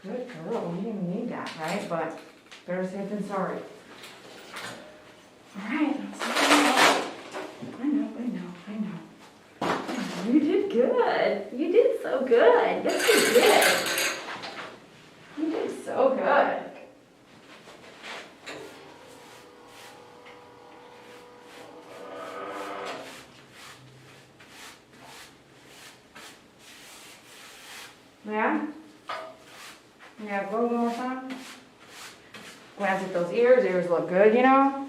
Good girl, we didn't need that, right? But better safe than sorry. All right, I know. You did good. You did so good. Yes, you did. You did so good. Yeah? Yeah, go one more time. Glance at those ears. Ears look good, you know?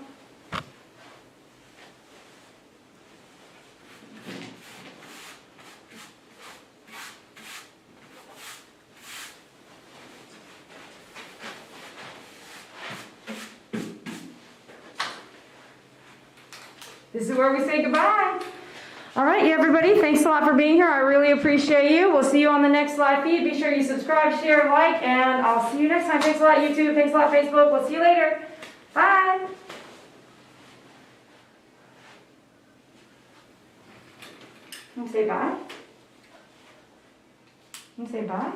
This is where we say goodbye. All right, everybody, thanks a lot for being here. I really appreciate you. We'll see you on the next live feed. Be sure you subscribe, share, and like, and I'll see you next time. Thanks a lot, YouTube. Thanks a lot, Facebook. We'll see you later. Bye. You say bye? You say bye?